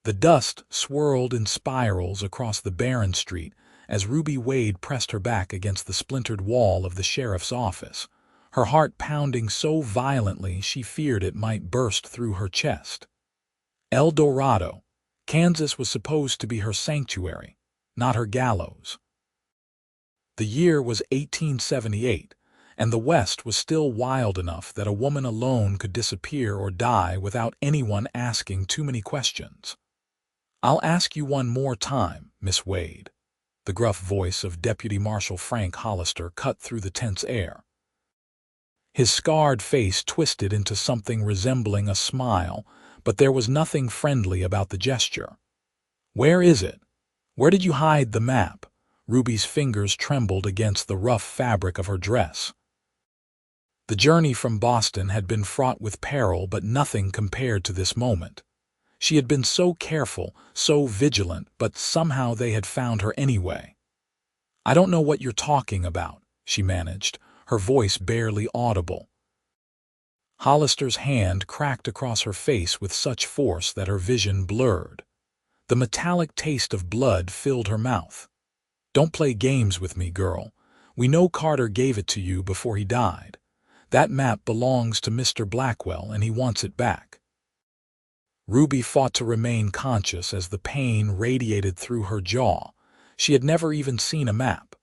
The dust swirled in spirals across the barren street as Ruby Wade pressed her back against the splintered wall of the sheriff's office, her heart pounding so violently she feared it might burst through her chest. El Dorado, Kansas was supposed to be her sanctuary, not her gallows. The year was 1878, and the West was still wild enough that a woman alone could disappear or die without anyone asking too many questions. "I'll ask you one more time, Miss Wade." The gruff voice of Deputy Marshal Frank Hollister cut through the tense air. His scarred face twisted into something resembling a smile, but there was nothing friendly about the gesture. "Where is it? Where did you hide the map?" Ruby's fingers trembled against the rough fabric of her dress. The journey from Boston had been fraught with peril, but nothing compared to this moment. She had been so careful, so vigilant, but somehow they had found her anyway. "I don't know what you're talking about," she managed, her voice barely audible. Hollister's hand cracked across her face with such force that her vision blurred. The metallic taste of blood filled her mouth. "Don't play games with me, girl. We know Carter gave it to you before he died. That map belongs to Mr. Blackwell, and he wants it back." Ruby fought to remain conscious as the pain radiated through her jaw. She had never even seen a map.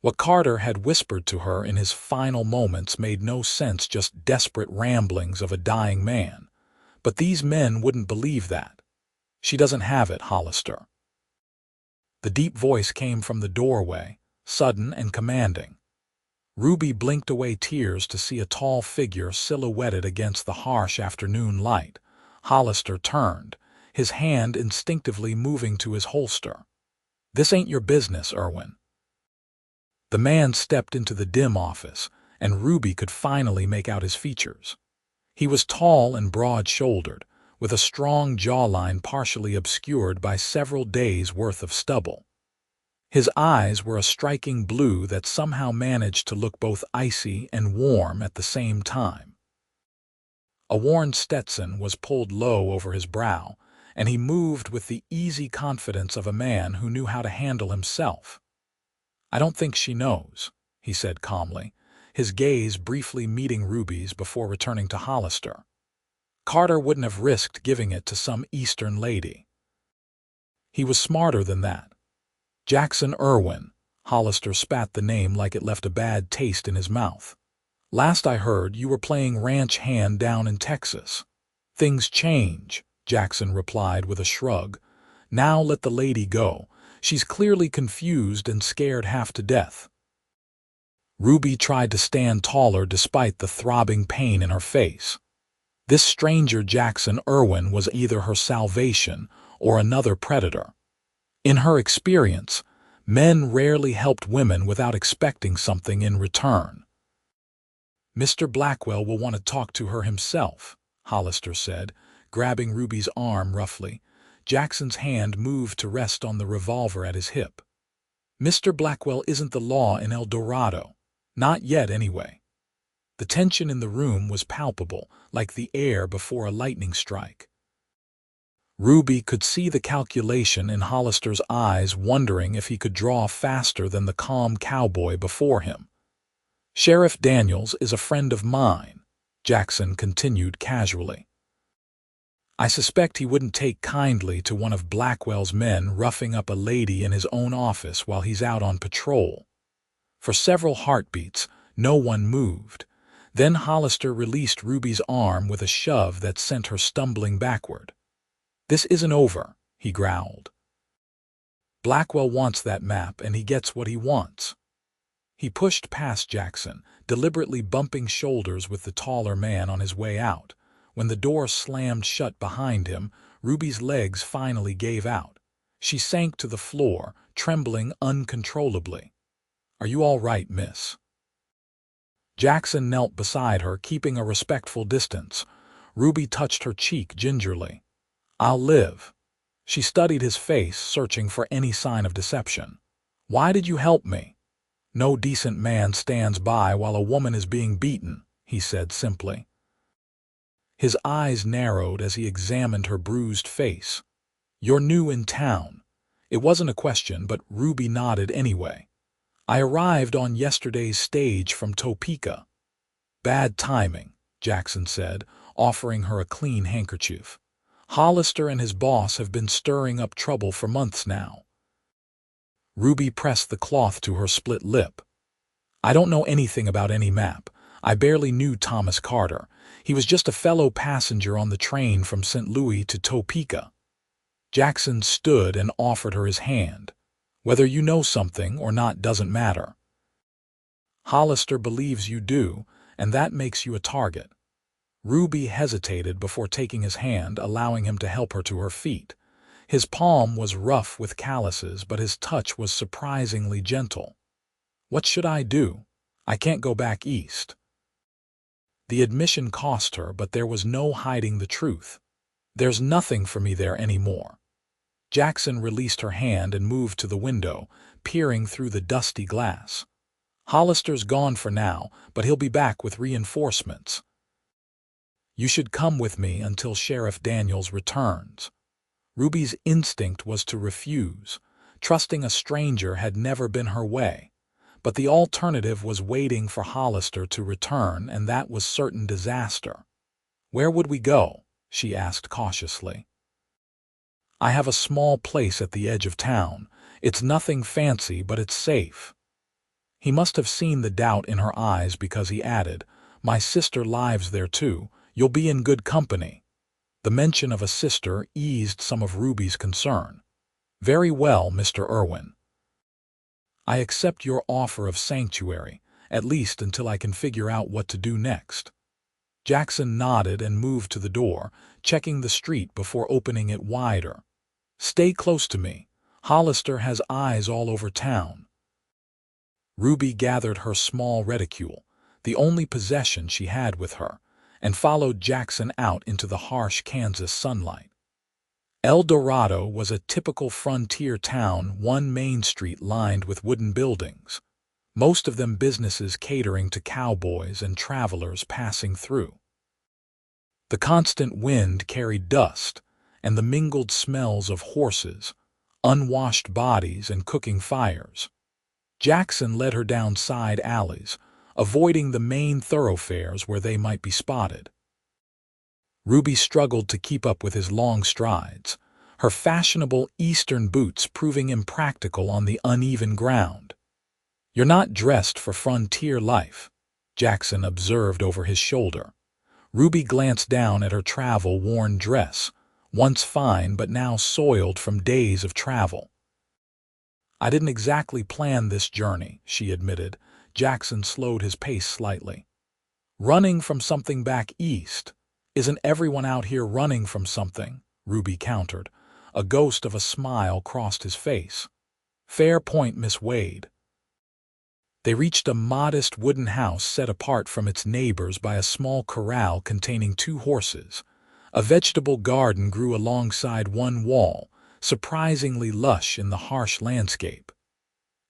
What Carter had whispered to her in his final moments made no sense, just desperate ramblings of a dying man. But these men wouldn't believe that. "She doesn't have it, Hollister." The deep voice came from the doorway, sudden and commanding. Ruby blinked away tears to see a tall figure silhouetted against the harsh afternoon light. Hollister turned, his hand instinctively moving to his holster. "This ain't your business, Irwin." The man stepped into the dim office, and Ruby could finally make out his features. He was tall and broad-shouldered, with a strong jawline partially obscured by several days' worth of stubble. His eyes were a striking blue that somehow managed to look both icy and warm at the same time. A worn Stetson was pulled low over his brow, and he moved with the easy confidence of a man who knew how to handle himself. "I don't think she knows," he said calmly, his gaze briefly meeting Ruby's before returning to Hollister. "Carter wouldn't have risked giving it to some Eastern lady. He was smarter than that." "Jackson Irwin." Hollister spat the name like it left a bad taste in his mouth. "Last I heard, you were playing ranch hand down in Texas." "Things change," Jackson replied with a shrug. "Now let the lady go. She's clearly confused and scared half to death." Ruby tried to stand taller despite the throbbing pain in her face. This stranger Jackson Irwin was either her salvation or another predator. In her experience, men rarely helped women without expecting something in return. "Mr. Blackwell will want to talk to her himself," Hollister said, grabbing Ruby's arm roughly. Jackson's hand moved to rest on the revolver at his hip. "Mr. Blackwell isn't the law in El Dorado. Not yet, anyway." The tension in the room was palpable, like the air before a lightning strike. Ruby could see the calculation in Hollister's eyes, wondering if he could draw faster than the calm cowboy before him. "Sheriff Daniels is a friend of mine," Jackson continued casually. "I suspect he wouldn't take kindly to one of Blackwell's men roughing up a lady in his own office while he's out on patrol." For several heartbeats, no one moved. Then Hollister released Ruby's arm with a shove that sent her stumbling backward. "This isn't over," he growled. "Blackwell wants that map, and he gets what he wants." He pushed past Jackson, deliberately bumping shoulders with the taller man on his way out. When the door slammed shut behind him, Ruby's legs finally gave out. She sank to the floor, trembling uncontrollably. "Are you all right, miss?" Jackson knelt beside her, keeping a respectful distance. Ruby touched her cheek gingerly. "I'll live." She studied his face, searching for any sign of deception. "Why did you help me?" "No decent man stands by while a woman is being beaten," he said simply. His eyes narrowed as he examined her bruised face. "You're new in town." It wasn't a question, but Ruby nodded anyway. "I arrived on yesterday's stage from Topeka." "Bad timing," Jackson said, offering her a clean handkerchief. "Hollister and his boss have been stirring up trouble for months now." Ruby pressed the cloth to her split lip. "I don't know anything about any map. I barely knew Thomas Carter. He was just a fellow passenger on the train from St. Louis to Topeka." Jackson stood and offered her his hand. "Whether you know something or not doesn't matter. Hollister believes you do, and that makes you a target." Ruby hesitated before taking his hand, allowing him to help her to her feet. His palm was rough with calluses, but his touch was surprisingly gentle. "What should I do? I can't go back east." The admission cost her, but there was no hiding the truth. "There's nothing for me there anymore." Jackson released her hand and moved to the window, peering through the dusty glass. "Hollister's gone for now, but he'll be back with reinforcements. You should come with me until Sheriff Daniels returns." Ruby's instinct was to refuse. Trusting a stranger had never been her way. But the alternative was waiting for Hollister to return, and that was certain disaster. "Where would we go?" she asked cautiously. "I have a small place at the edge of town. It's nothing fancy, but it's safe." He must have seen the doubt in her eyes because he added, "My sister lives there too. You'll be in good company." The mention of a sister eased some of Ruby's concern. "Very well, Mr. Irwin. I accept your offer of sanctuary, at least until I can figure out what to do next." Jackson nodded and moved to the door, checking the street before opening it wider. "Stay close to me. Hollister has eyes all over town." Ruby gathered her small reticule, the only possession she had with her, and followed Jackson out into the harsh Kansas sunlight. El Dorado was a typical frontier town, one main street lined with wooden buildings, most of them businesses catering to cowboys and travelers passing through. The constant wind carried dust, and the mingled smells of horses, unwashed bodies, and cooking fires. Jackson led her down side alleys, avoiding the main thoroughfares where they might be spotted. Ruby struggled to keep up with his long strides, her fashionable Eastern boots proving impractical on the uneven ground. "You're not dressed for frontier life," Jackson observed over his shoulder. Ruby glanced down at her travel-worn dress, once fine but now soiled from days of travel. "I didn't exactly plan this journey," she admitted. Jackson slowed his pace slightly. "Running from something back east? Isn't everyone out here running from something?" Ruby countered. A ghost of a smile crossed his face. "Fair point, Miss Wade." They reached a modest wooden house set apart from its neighbors by a small corral containing 2 horses. A vegetable garden grew alongside one wall, surprisingly lush in the harsh landscape.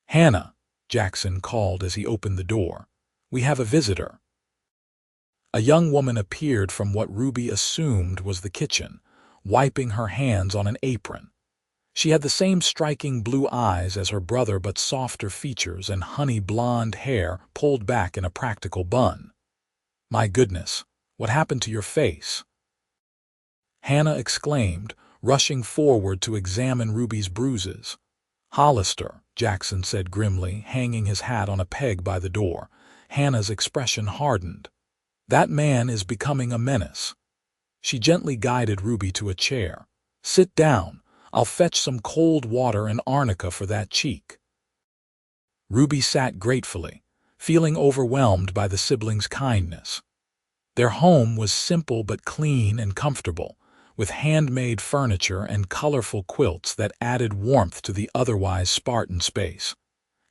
"Hannah," Jackson called as he opened the door. "We have a visitor." A young woman appeared from what Ruby assumed was the kitchen, wiping her hands on an apron. She had the same striking blue eyes as her brother but softer features and honey blonde hair pulled back in a practical bun. "My goodness, what happened to your face?" Hannah exclaimed, rushing forward to examine Ruby's bruises. "Hollister," Jackson said grimly, hanging his hat on a peg by the door. Hannah's expression hardened. "That man is becoming a menace." She gently guided Ruby to a chair. "Sit down. I'll fetch some cold water and arnica for that cheek." Ruby sat gratefully, feeling overwhelmed by the siblings' kindness. Their home was simple but clean and comfortable, with handmade furniture and colorful quilts that added warmth to the otherwise Spartan space.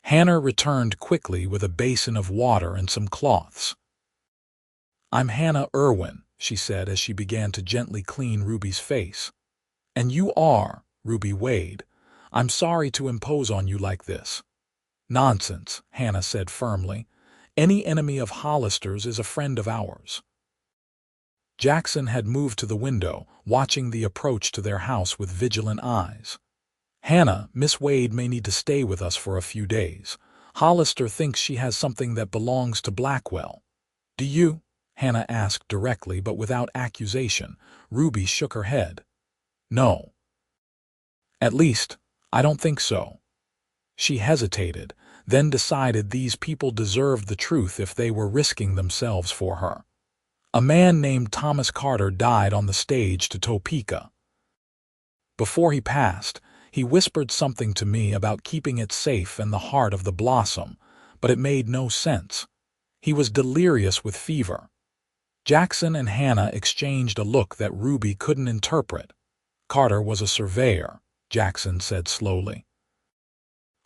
Hannah returned quickly with a basin of water and some cloths. "I'm Hannah Irwin," she said as she began to gently clean Ruby's face. "And you are Ruby Wade. I'm sorry to impose on you like this." "Nonsense," Hannah said firmly. "Any enemy of Hollister's is a friend of ours." Jackson had moved to the window, watching the approach to their house with vigilant eyes. "Hannah, Miss Wade may need to stay with us for a few days. Hollister thinks she has something that belongs to Blackwell." "Do you?" Hannah asked directly but without accusation. Ruby shook her head. "No. At least, I don't think so." She hesitated, then decided these people deserved the truth if they were risking themselves for her. "A man named Thomas Carter died on the stage to Topeka. Before he passed, he whispered something to me about keeping it safe in the heart of the blossom, but it made no sense. He was delirious with fever." Jackson and Hannah exchanged a look that Ruby couldn't interpret. "Carter was a surveyor," Jackson said slowly.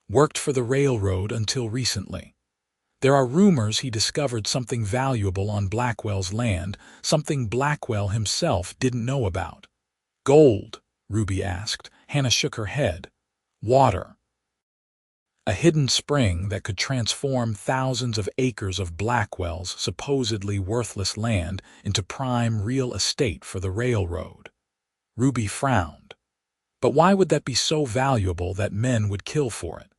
"Worked for the railroad until recently. There are rumors he discovered something valuable on Blackwell's land, something Blackwell himself didn't know about." "Gold?" Ruby asked. Hannah shook her head. "Water. A hidden spring that could transform thousands of acres of Blackwell's supposedly worthless land into prime real estate for the railroad." Ruby frowned. "But why would that be so valuable that men would kill for it?"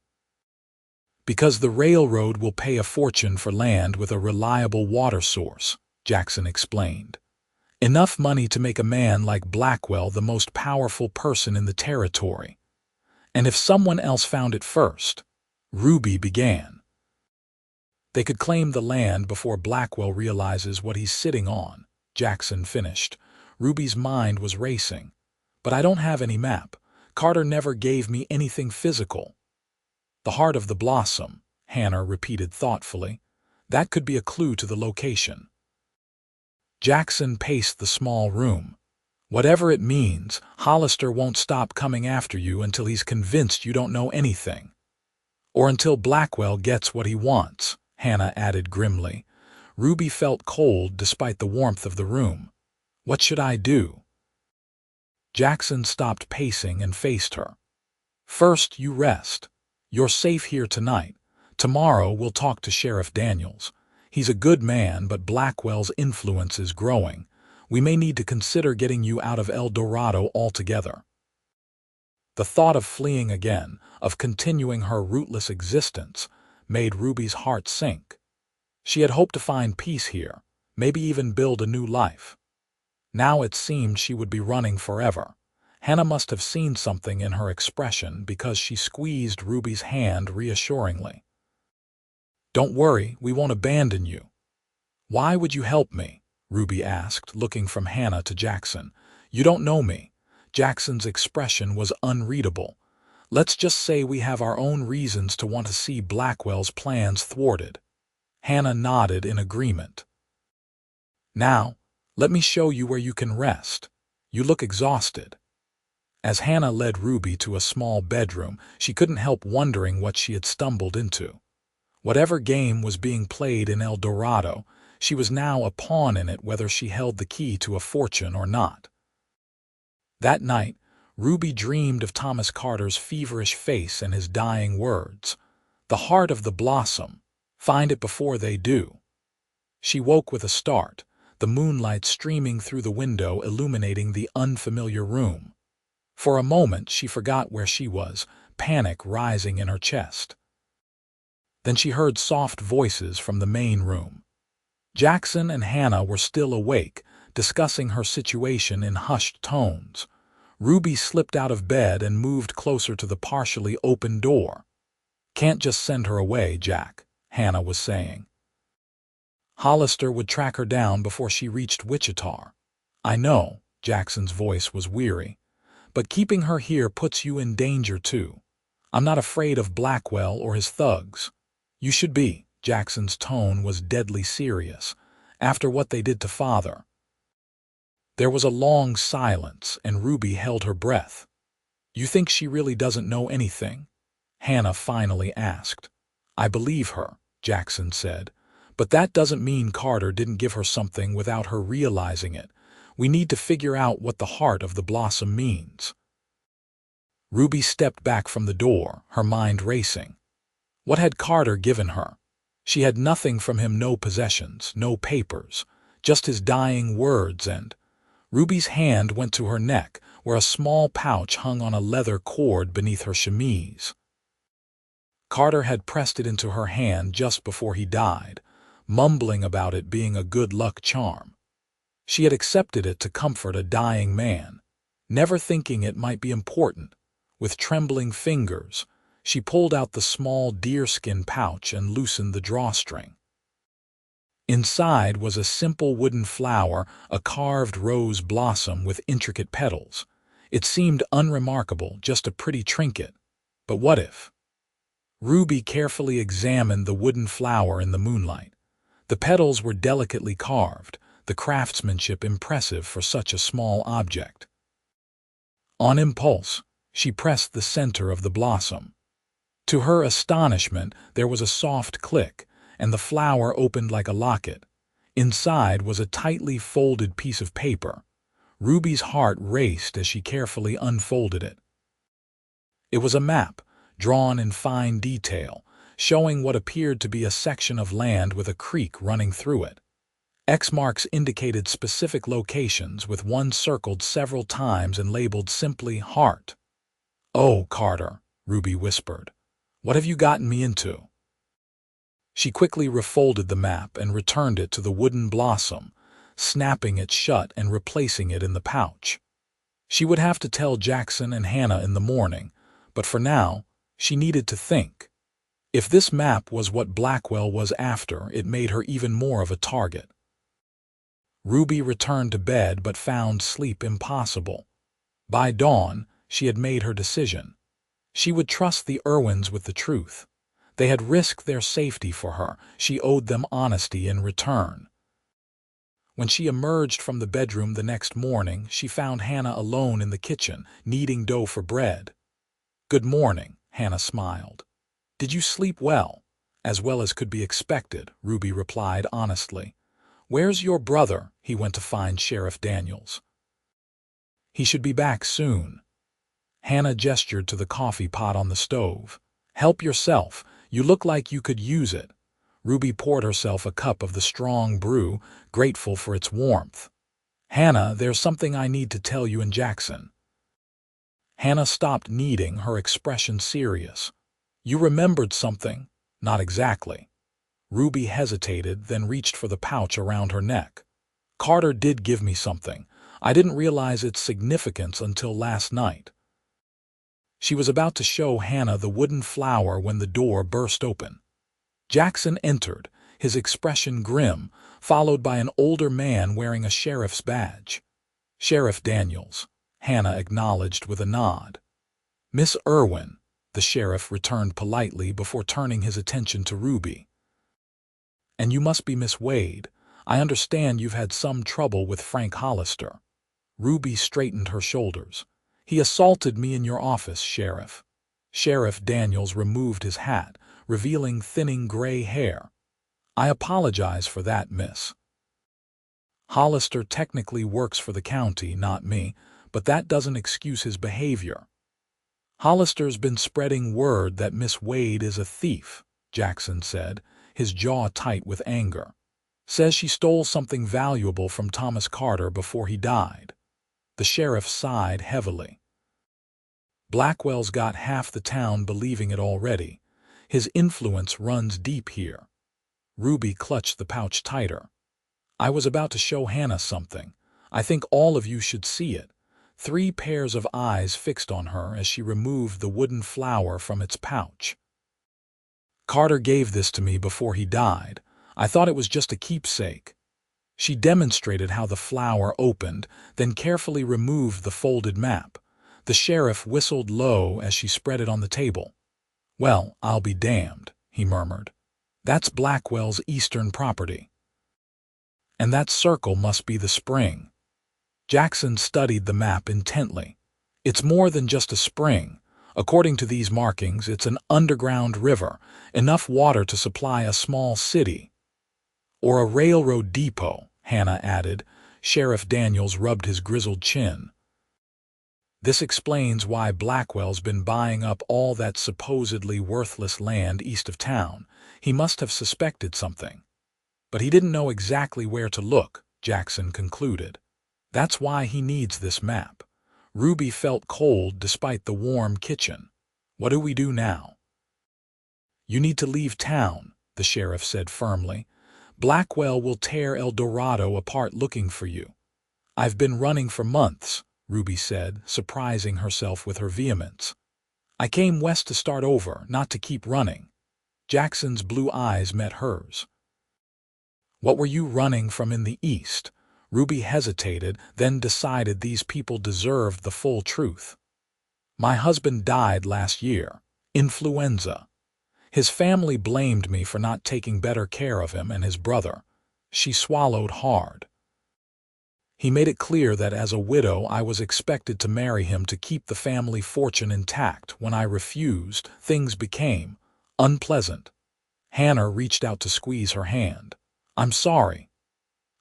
"Because the railroad will pay a fortune for land with a reliable water source," Jackson explained. "Enough money to make a man like Blackwell the most powerful person in the territory. And if someone else found it first," Ruby began. "They could claim the land before Blackwell realizes what he's sitting on," Jackson finished. Ruby's mind was racing. "But I don't have any map. Carter never gave me anything physical." "The heart of the blossom," Hannah repeated thoughtfully. "That could be a clue to the location." Jackson paced the small room. "Whatever it means, Hollister won't stop coming after you until he's convinced you don't know anything." "Or until Blackwell gets what he wants," Hannah added grimly. Ruby felt cold despite the warmth of the room. "What should I do?" Jackson stopped pacing and faced her. "First, you rest. You're safe here tonight. Tomorrow we'll talk to Sheriff Daniels. He's a good man, but Blackwell's influence is growing. We may need to consider getting you out of El Dorado altogether." The thought of fleeing again, of continuing her rootless existence, made Ruby's heart sink. She had hoped to find peace here, maybe even build a new life. Now it seemed she would be running forever. Hannah must have seen something in her expression because she squeezed Ruby's hand reassuringly. "Don't worry, we won't abandon you." "Why would you help me?" Ruby asked, looking from Hannah to Jackson. "You don't know me." Jackson's expression was unreadable. "Let's just say we have our own reasons to want to see Blackwell's plans thwarted." Hannah nodded in agreement. "Now, let me show you where you can rest. You look exhausted." As Hannah led Ruby to a small bedroom, she couldn't help wondering what she had stumbled into. Whatever game was being played in El Dorado, she was now a pawn in it whether she held the key to a fortune or not. That night, Ruby dreamed of Thomas Carter's feverish face and his dying words. "The heart of the blossom. Find it before they do." She woke with a start, the moonlight streaming through the window illuminating the unfamiliar room. For a moment she forgot where she was, panic rising in her chest. Then she heard soft voices from the main room. Jackson and Hannah were still awake, discussing her situation in hushed tones. Ruby slipped out of bed and moved closer to the partially open door. "Can't just send her away, Jack," Hannah was saying. "Hollister would track her down before she reached Wichita." "I know," Jackson's voice was weary. "But keeping her here puts you in danger too. I'm not afraid of Blackwell or his thugs." "You should be." Jackson's tone was deadly serious. "After what they did to Father." There was a long silence, and Ruby held her breath. "You think she really doesn't know anything?" Hannah finally asked. "I believe her," Jackson said. "But that doesn't mean Carter didn't give her something without her realizing it. We need to figure out what the heart of the blossom means." Ruby stepped back from the door, her mind racing. What had Carter given her? She had nothing from him, no possessions, no papers, just his dying words, and Ruby's hand went to her neck, where a small pouch hung on a leather cord beneath her chemise. Carter had pressed it into her hand just before he died, mumbling about it being a good luck charm. She had accepted it to comfort a dying man, never thinking it might be important. With trembling fingers, she pulled out the small deerskin pouch and loosened the drawstring. Inside was a simple wooden flower, a carved rose blossom with intricate petals. It seemed unremarkable, just a pretty trinket. But what if? Ruby carefully examined the wooden flower in the moonlight. The petals were delicately carved, the craftsmanship impressive for such a small object. On impulse, she pressed the center of the blossom. To her astonishment, there was a soft click, and the flower opened like a locket. Inside was a tightly folded piece of paper. Ruby's heart raced as she carefully unfolded it. It was a map, drawn in fine detail, showing what appeared to be a section of land with a creek running through it. X marks indicated specific locations, with one circled several times and labeled simply Heart. "Oh, Carter," Ruby whispered. "What have you gotten me into?" She quickly refolded the map and returned it to the wooden blossom, snapping it shut and replacing it in the pouch. She would have to tell Jackson and Hannah in the morning, but for now, she needed to think. If this map was what Blackwell was after, it made her even more of a target. Ruby returned to bed but found sleep impossible. By dawn, she had made her decision. She would trust the Irwins with the truth. They had risked their safety for her. She owed them honesty in return. When she emerged from the bedroom the next morning, she found Hannah alone in the kitchen, kneading dough for bread. "Good morning," Hannah smiled. "Did you sleep well?" "As well as could be expected," Ruby replied honestly. "Where's your brother?" "He went to find Sheriff Daniels. He should be back soon." Hannah gestured to the coffee pot on the stove. "Help yourself. You look like you could use it." Ruby poured herself a cup of the strong brew, grateful for its warmth. "Hannah, there's something I need to tell you and Jackson." Hannah stopped kneading, her expression serious. "You remembered something?" "Not exactly." Ruby hesitated, then reached for the pouch around her neck. "Carter did give me something. I didn't realize its significance until last night." She was about to show Hannah the wooden flower when the door burst open. Jackson entered, his expression grim, followed by an older man wearing a sheriff's badge. "Sheriff Daniels," Hannah acknowledged with a nod. "Miss Irwin," the sheriff returned politely before turning his attention to Ruby. "And you must be Miss Wade. I understand you've had some trouble with Frank Hollister." Ruby straightened her shoulders. "He assaulted me in your office, Sheriff." Sheriff Daniels removed his hat, revealing thinning gray hair. "I apologize for that, miss. Hollister technically works for the county, not me, but that doesn't excuse his behavior." "Hollister's been spreading word that Miss Wade is a thief," Jackson said, his jaw tight with anger. "Says she stole something valuable from Thomas Carter before he died." The sheriff sighed heavily. "Blackwell's got half the town believing it already. His influence runs deep here." Ruby clutched the pouch tighter. "I was about to show Hannah something. I think all of you should see it." 3 pairs of eyes fixed on her as she removed the wooden flower from its pouch. "Carter gave this to me before he died. I thought it was just a keepsake." She demonstrated how the flower opened, then carefully removed the folded map. The sheriff whistled low as she spread it on the table. "Well, I'll be damned," he murmured. "That's Blackwell's eastern property. And that circle must be the spring." Jackson studied the map intently. "It's more than just a spring. According to these markings, it's an underground river, enough water to supply a small city." "Or a railroad depot," Hannah added. Sheriff Daniels rubbed his grizzled chin. "This explains why Blackwell's been buying up all that supposedly worthless land east of town. He must have suspected something. But he didn't know exactly where to look." Jackson concluded. That's why he needs this map. Ruby felt cold despite the warm kitchen. What do we do now? You need to leave town, the sheriff said firmly. Blackwell will tear El Dorado apart looking for you. I've been running for months, Ruby said, surprising herself with her vehemence. I came west to start over, not to keep running. Jackson's blue eyes met hers. What were you running from in the east? Ruby hesitated, then decided these people deserved the full truth. My husband died last year. Influenza. His family blamed me for not taking better care of him and his brother. She swallowed hard. He made it clear that as a widow I was expected to marry him to keep the family fortune intact. When I refused, things became unpleasant. Hannah reached out to squeeze her hand. I'm sorry.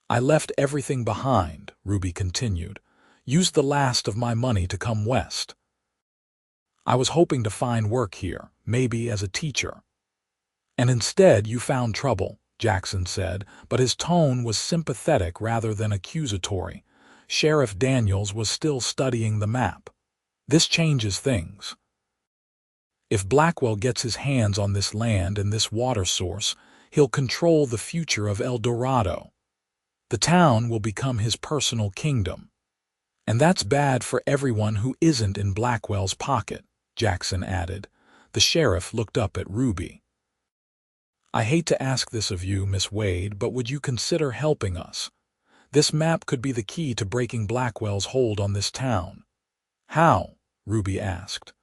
I left everything behind, Ruby continued. Used the last of my money to come west. I was hoping to find work here, maybe as a teacher. And instead you found trouble, Jackson said, but his tone was sympathetic rather than accusatory. Sheriff Daniels was still studying the map. This changes things. If Blackwell gets his hands on this land and this water source, he'll control the future of El Dorado. The town will become his personal kingdom. And that's bad for everyone who isn't in Blackwell's pocket, Jackson added. The sheriff looked up at Ruby. I hate to ask this of you, Miss Wade, but would you consider helping us? This map could be the key to breaking Blackwell's hold on this town. How? Ruby asked.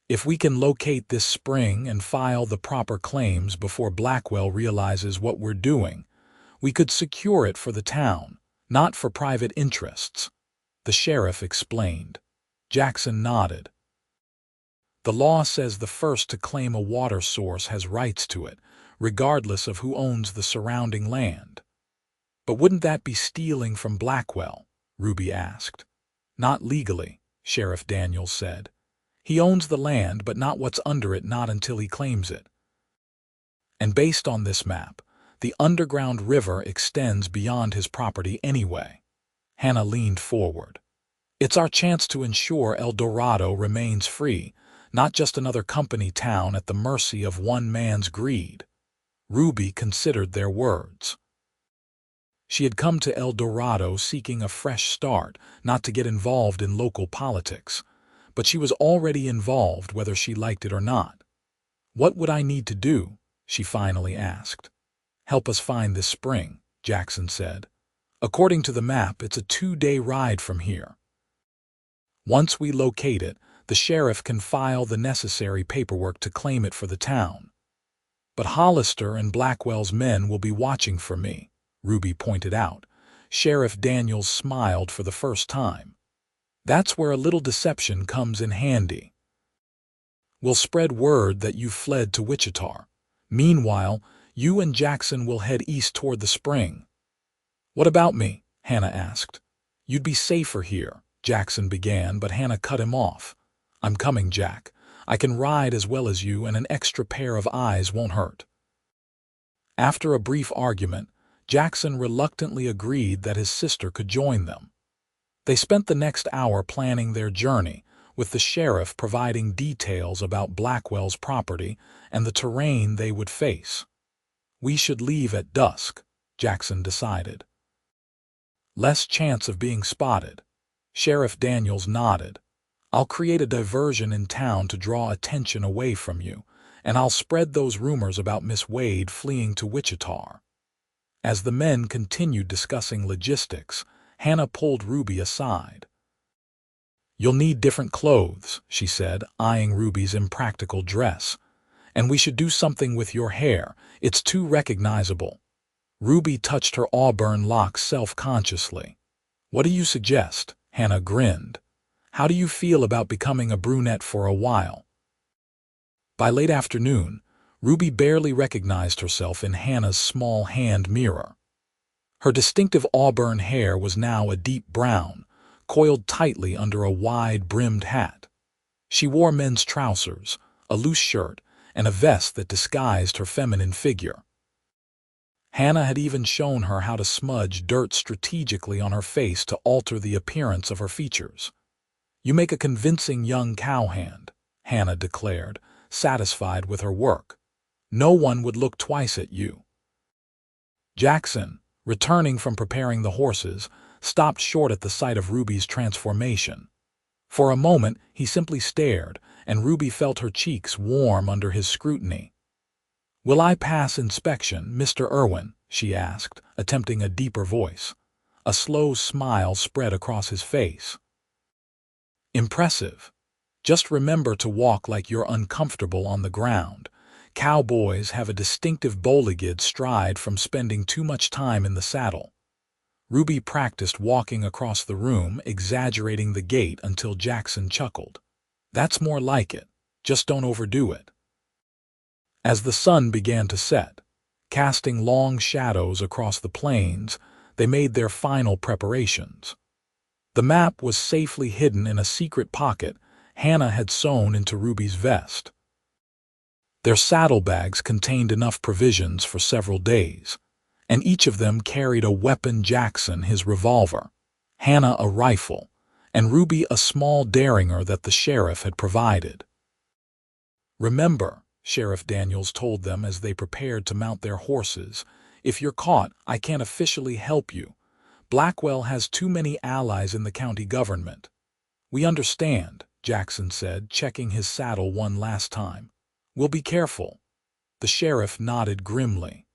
If we can locate this spring and file the proper claims before Blackwell realizes what we're doing, we could secure it for the town, not for private interests, the sheriff explained. Jackson nodded. The law says the first to claim a water source has rights to it, regardless of who owns the surrounding land. But wouldn't that be stealing from Blackwell? Ruby asked. Not legally, Sheriff Daniels said. He owns the land, but not what's under it, not until he claims it. And based on this map, the underground river extends beyond his property anyway. Hannah leaned forward. It's our chance to ensure El Dorado remains free, not just another company town at the mercy of one man's greed. Ruby considered their words. She had come to El Dorado seeking a fresh start, not to get involved in local politics. But she was already involved whether she liked it or not. What would I need to do? She finally asked. Help us find this spring, Jackson said. According to the map, it's a 2-day ride from here. Once we locate it, the sheriff can file the necessary paperwork to claim it for the town. But Hollister and Blackwell's men will be watching for me, Ruby pointed out. Sheriff Daniels smiled for the first time. That's where a little deception comes in handy. We'll spread word that you fled to Wichita. Meanwhile, you and Jackson will head east toward the spring. What about me? Hannah asked. You'd be safer here, Jackson began, but Hannah cut him off. I'm coming, Jack. I can ride as well as you, and an extra pair of eyes won't hurt. After a brief argument, Jackson reluctantly agreed that his sister could join them. They spent the next hour planning their journey, with the sheriff providing details about Blackwell's property and the terrain they would face. We should leave at dusk, Jackson decided. Less chance of being spotted. Sheriff Daniels nodded. I'll create a diversion in town to draw attention away from you, and I'll spread those rumors about Miss Wade fleeing to Wichita. As the men continued discussing logistics, Hannah pulled Ruby aside. You'll need different clothes, she said, eyeing Ruby's impractical dress. And we should do something with your hair. It's too recognizable. Ruby touched her auburn locks self-consciously. What do you suggest? Hannah grinned. How do you feel about becoming a brunette for a while? By late afternoon, Ruby barely recognized herself in Hannah's small hand mirror. Her distinctive auburn hair was now a deep brown, coiled tightly under a wide-brimmed hat. She wore men's trousers, a loose shirt, and a vest that disguised her feminine figure. Hannah had even shown her how to smudge dirt strategically on her face to alter the appearance of her features. "You make a convincing young cowhand," Hannah declared, satisfied with her work. "No one would look twice at you." Jackson, returning from preparing the horses, stopped short at the sight of Ruby's transformation. For a moment he simply stared, and Ruby felt her cheeks warm under his scrutiny. "Will I pass inspection, Mr. Irwin?" she asked, attempting a deeper voice. A slow smile spread across his face. "Impressive. Just remember to walk like you're uncomfortable on the ground. Cowboys have a distinctive bowlegged stride from spending too much time in the saddle." Ruby practiced walking across the room, exaggerating the gait until Jackson chuckled. "That's more like it. Just don't overdo it." As the sun began to set, casting long shadows across the plains, they made their final preparations. The map was safely hidden in a secret pocket Hannah had sewn into Ruby's vest. Their saddlebags contained enough provisions for several days, and each of them carried a weapon: Jackson his revolver, Hannah a rifle, and Ruby a small derringer that the sheriff had provided. "Remember," Sheriff Daniels told them as they prepared to mount their horses, "if you're caught, I can't officially help you. Blackwell has too many allies in the county government." "We understand," Jackson said, checking his saddle one last time. "We'll be careful." The sheriff nodded grimly.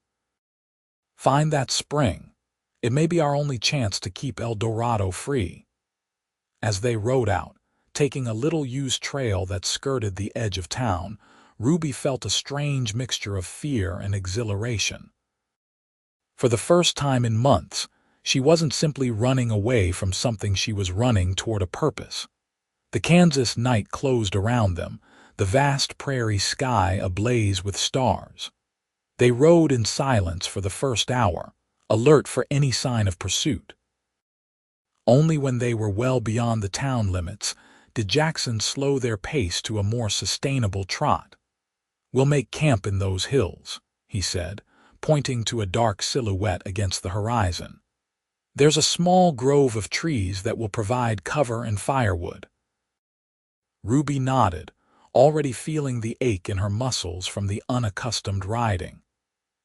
"Find that spring. It may be our only chance to keep El Dorado free." As they rode out, taking a little-used trail that skirted the edge of town, Ruby felt a strange mixture of fear and exhilaration. For the first time in months, she wasn't simply running away from something, she was running toward a purpose. The Kansas night closed around them, the vast prairie sky ablaze with stars. They rode in silence for the first hour, alert for any sign of pursuit. Only when they were well beyond the town limits did Jackson slow their pace to a more sustainable trot. "We'll make camp in those hills," he said, pointing to a dark silhouette against the horizon. "There's a small grove of trees that will provide cover and firewood." Ruby nodded, already feeling the ache in her muscles from the unaccustomed riding.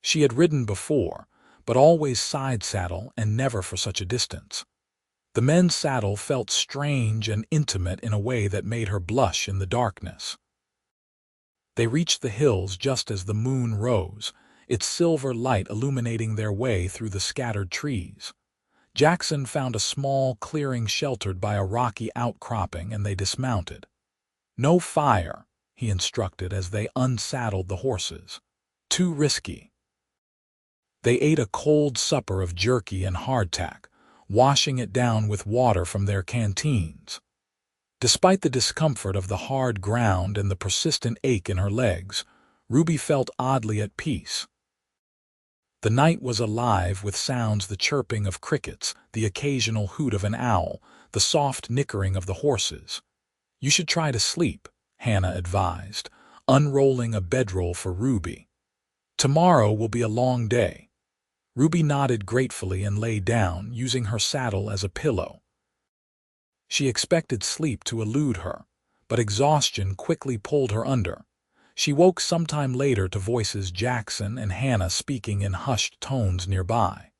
She had ridden before, but always side saddle and never for such a distance. The men's saddle felt strange and intimate in a way that made her blush in the darkness. They reached the hills just as the moon rose, its silver light illuminating their way through the scattered trees. Jackson found a small clearing sheltered by a rocky outcropping, and they dismounted. "No fire," he instructed as they unsaddled the horses. "Too risky." They ate a cold supper of jerky and hardtack, washing it down with water from their canteens. Despite the discomfort of the hard ground and the persistent ache in her legs, Ruby felt oddly at peace. The night was alive with sounds: the chirping of crickets, the occasional hoot of an owl, the soft nickering of the horses. "You should try to sleep," Hannah advised, unrolling a bedroll for Ruby. "Tomorrow will be a long day." Ruby nodded gratefully and lay down, using her saddle as a pillow. She expected sleep to elude her, but exhaustion quickly pulled her under. She woke sometime later to voices Jackson and Hannah speaking in hushed tones nearby.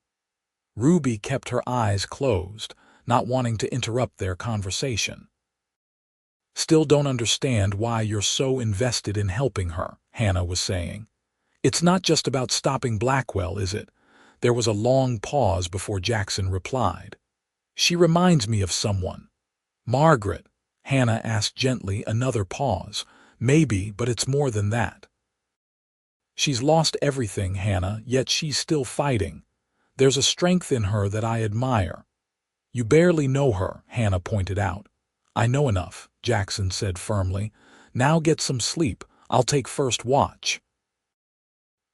Ruby kept her eyes closed, not wanting to interrupt their conversation. "Still don't understand why you're so invested in helping her," Hannah was saying. "It's not just about stopping Blackwell, is it?" There was a long pause before Jackson replied. "She reminds me of someone." "Margaret?" Hannah asked gently. Another pause. "Maybe, but it's more than that." "She's lost everything, Hannah, yet she's still fighting. There's a strength in her that I admire." "You barely know her," Hannah pointed out. "I know enough," Jackson said firmly. "Now get some sleep. I'll take first watch."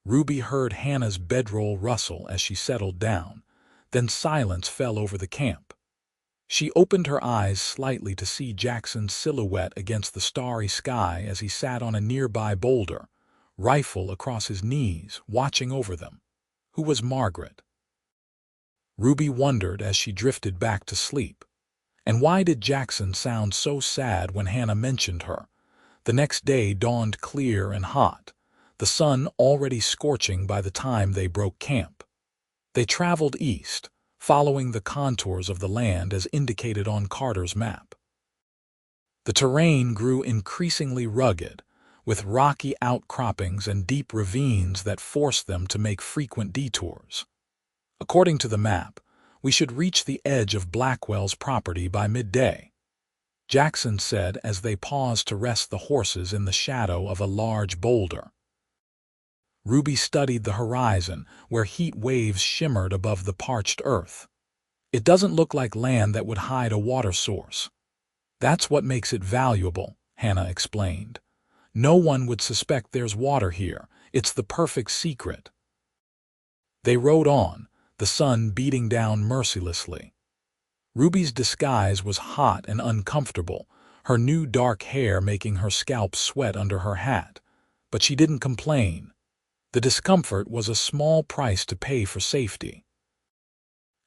Ruby heard Hannah's bedroll rustle as she settled down. Then silence fell over the camp. She opened her eyes slightly to see Jackson's silhouette against the starry sky as he sat on a nearby boulder, rifle across his knees, watching over them. Who was Margaret? Ruby wondered as she drifted back to sleep. And why did Jackson sound so sad when Hannah mentioned her? The next day dawned clear and hot, the sun already scorching by the time they broke camp. They traveled east, following the contours of the land as indicated on Carter's map. The terrain grew increasingly rugged, with rocky outcroppings and deep ravines that forced them to make frequent detours. According to the map, we should reach the edge of Blackwell's property by midday, Jackson said as they paused to rest the horses in the shadow of a large boulder. Ruby studied the horizon, where heat waves shimmered above the parched earth. It doesn't look like land that would hide a water source. That's what makes it valuable, Hannah explained. No one would suspect there's water here. It's the perfect secret. They rode on, the sun beating down mercilessly. Ruby's disguise was hot and uncomfortable, her new dark hair making her scalp sweat under her hat. But she didn't complain. The discomfort was a small price to pay for safety.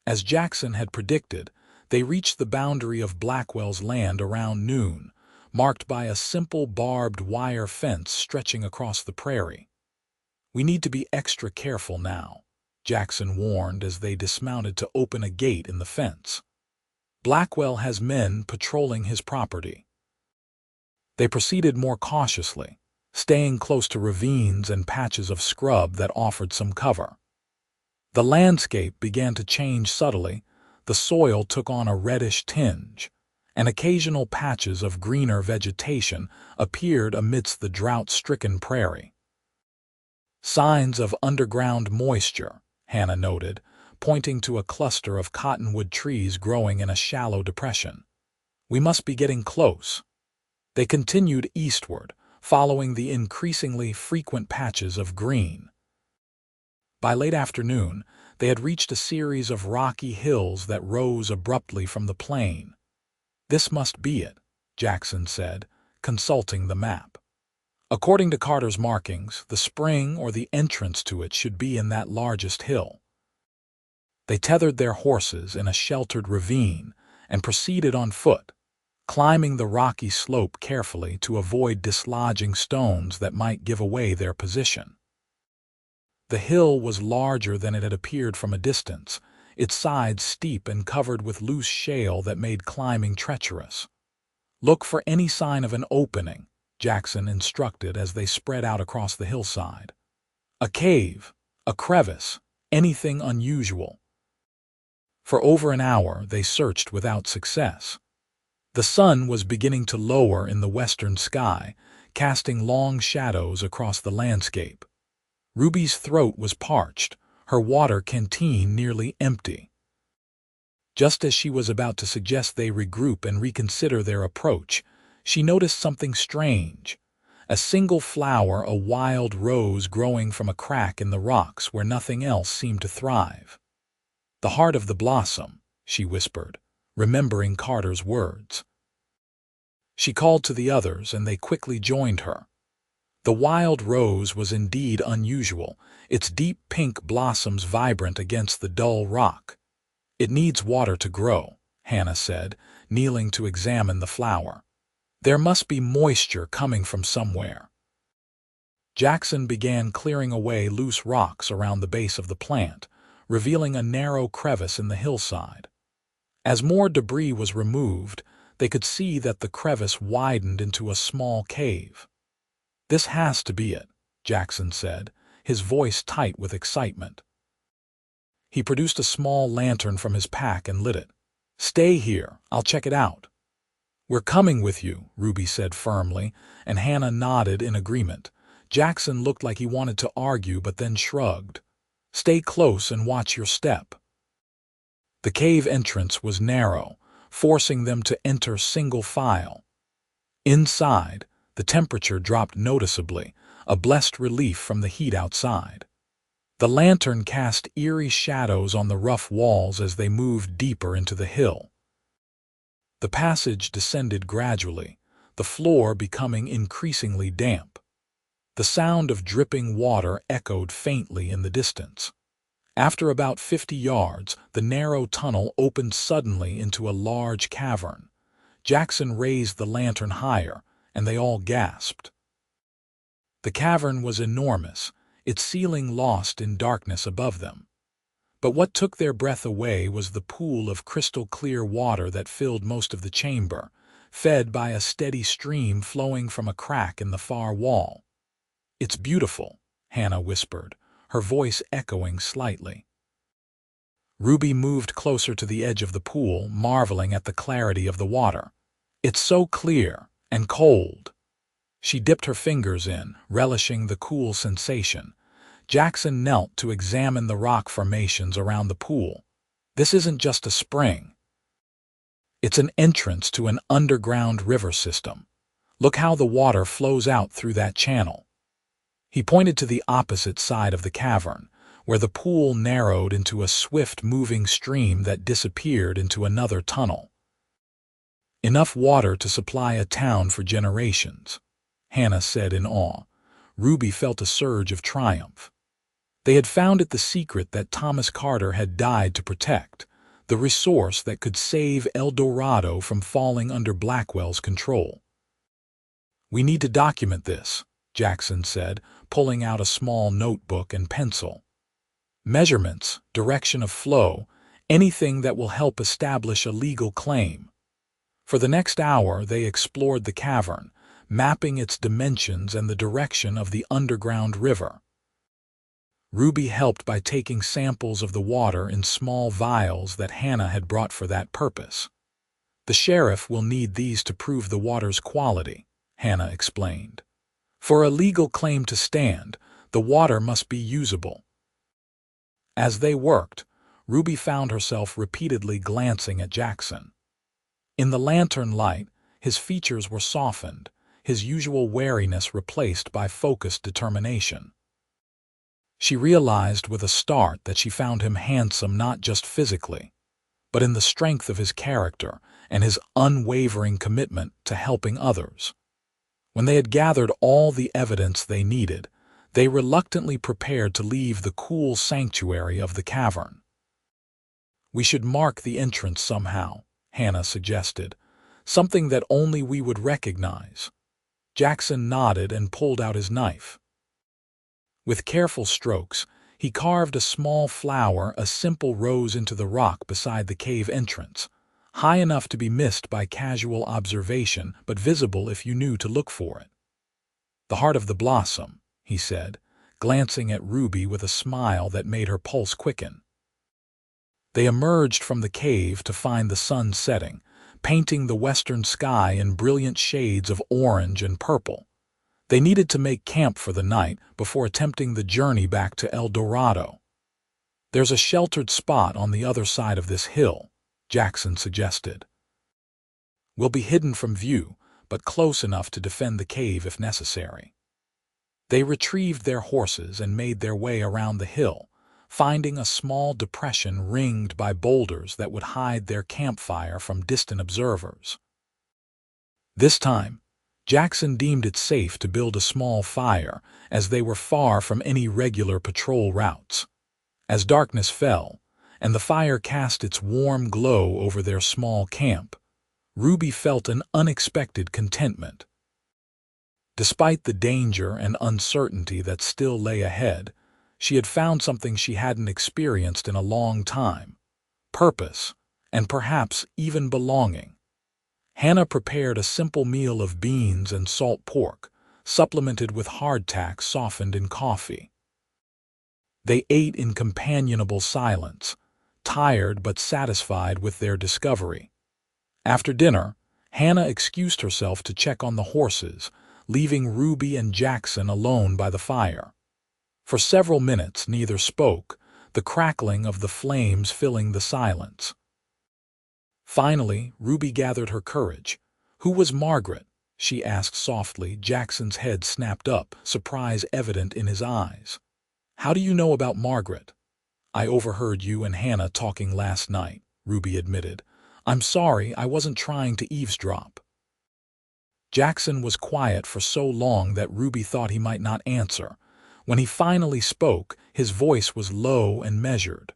As Jackson had predicted, they reached the boundary of Blackwell's land around noon, marked by a simple barbed wire fence stretching across the prairie. "We need to be extra careful now," Jackson warned as they dismounted to open a gate in the fence. "Blackwell has men patrolling his property." They proceeded more cautiously, staying close to ravines and patches of scrub that offered some cover. The landscape began to change subtly. The soil took on a reddish tinge, and occasional patches of greener vegetation appeared amidst the drought-stricken prairie. "Signs of underground moisture," Hannah noted, pointing to a cluster of cottonwood trees growing in a shallow depression. "We must be getting close." They continued eastward, following the increasingly frequent patches of green. By late afternoon, they had reached a series of rocky hills that rose abruptly from the plain. "This must be it," Jackson said, consulting the map. According to Carter's markings, the spring or the entrance to it should be in that largest hill. They tethered their horses in a sheltered ravine and proceeded on foot, climbing the rocky slope carefully to avoid dislodging stones that might give away their position. The hill was larger than it had appeared from a distance, its sides steep and covered with loose shale that made climbing treacherous. "Look for any sign of an opening," Jackson instructed as they spread out across the hillside. "A cave, a crevice, anything unusual." For over an hour they searched without success. The sun was beginning to lower in the western sky, casting long shadows across the landscape. Ruby's throat was parched, her water canteen nearly empty. Just as she was about to suggest they regroup and reconsider their approach, she noticed something strange. A single flower, a wild rose growing from a crack in the rocks where nothing else seemed to thrive. "The heart of the blossom," she whispered, remembering Carter's words. She called to the others and they quickly joined her. The wild rose was indeed unusual, its deep pink blossoms vibrant against the dull rock. "It needs water to grow," Hannah said, kneeling to examine the flower. "There must be moisture coming from somewhere." Jackson began clearing away loose rocks around the base of the plant, revealing a narrow crevice in the hillside. As more debris was removed, they could see that the crevice widened into a small cave. "This has to be it," Jackson said, his voice tight with excitement. He produced a small lantern from his pack and lit it. "Stay here, I'll check it out." "We're coming with you," Ruby said firmly, and Hannah nodded in agreement. Jackson looked like he wanted to argue but then shrugged. "Stay close and watch your step." The cave entrance was narrow, forcing them to enter single file. Inside, the temperature dropped noticeably, a blessed relief from the heat outside. The lantern cast eerie shadows on the rough walls as they moved deeper into the hill. The passage descended gradually, the floor becoming increasingly damp. The sound of dripping water echoed faintly in the distance. After about 50 yards, the narrow tunnel opened suddenly into a large cavern. Jackson raised the lantern higher, and they all gasped. The cavern was enormous, its ceiling lost in darkness above them. But what took their breath away was the pool of crystal-clear water that filled most of the chamber, fed by a steady stream flowing from a crack in the far wall. "It's beautiful," Hannah whispered, her voice echoing slightly. Ruby moved closer to the edge of the pool, marveling at the clarity of the water. "It's so clear and cold." She dipped her fingers in, relishing the cool sensation. Jackson knelt to examine the rock formations around the pool. "This isn't just a spring. It's an entrance to an underground river system. Look how the water flows out through that channel." He pointed to the opposite side of the cavern, where the pool narrowed into a swift-moving stream that disappeared into another tunnel. "Enough water to supply a town for generations," Hannah said in awe. Ruby felt a surge of triumph. They had found it, the secret that Thomas Carter had died to protect, the resource that could save El Dorado from falling under Blackwell's control. "We need to document this," Jackson said, pulling out a small notebook and pencil. "Measurements, direction of flow, anything that will help establish a legal claim." For the next hour they explored the cavern, mapping its dimensions and the direction of the underground river. Ruby helped by taking samples of the water in small vials that Hannah had brought for that purpose. "The sheriff will need these to prove the water's quality," Hannah explained. "For a legal claim to stand, the water must be usable." As they worked, Ruby found herself repeatedly glancing at Jackson. In the lantern light, his features were softened, his usual wariness replaced by focused determination. She realized with a start that she found him handsome not just physically, but in the strength of his character and his unwavering commitment to helping others. When they had gathered all the evidence they needed, they reluctantly prepared to leave the cool sanctuary of the cavern. "We should mark the entrance somehow," Hannah suggested, "something that only we would recognize." Jackson nodded and pulled out his knife. With careful strokes, he carved a small flower, a simple rose, into the rock beside the cave entrance, high enough to be missed by casual observation but visible if you knew to look for it. "The heart of the blossom," he said, glancing at Ruby with a smile that made her pulse quicken. They emerged from the cave to find the sun setting, painting the western sky in brilliant shades of orange and purple. They needed to make camp for the night before attempting the journey back to El Dorado. "There's a sheltered spot on the other side of this hill," Jackson suggested. "We'll be hidden from view, but close enough to defend the cave if necessary." They retrieved their horses and made their way around the hill, finding a small depression ringed by boulders that would hide their campfire from distant observers. This time, Jackson deemed it safe to build a small fire, as they were far from any regular patrol routes. As darkness fell, and the fire cast its warm glow over their small camp, Ruby felt an unexpected contentment. Despite the danger and uncertainty that still lay ahead, she had found something she hadn't experienced in a long time: purpose, and perhaps even belonging. Hannah prepared a simple meal of beans and salt pork, supplemented with hardtack softened in coffee. They ate in companionable silence, tired but satisfied with their discovery. After dinner, Hannah excused herself to check on the horses, leaving Ruby and Jackson alone by the fire. For several minutes neither spoke, the crackling of the flames filling the silence. Finally, Ruby gathered her courage. "Who was Margaret?" she asked softly. Jackson's head snapped up, surprise evident in his eyes. "How do you know about Margaret?" "I overheard you and Hannah talking last night," Ruby admitted. "I'm sorry, I wasn't trying to eavesdrop." Jackson was quiet for so long that Ruby thought he might not answer. When he finally spoke, his voice was low and measured.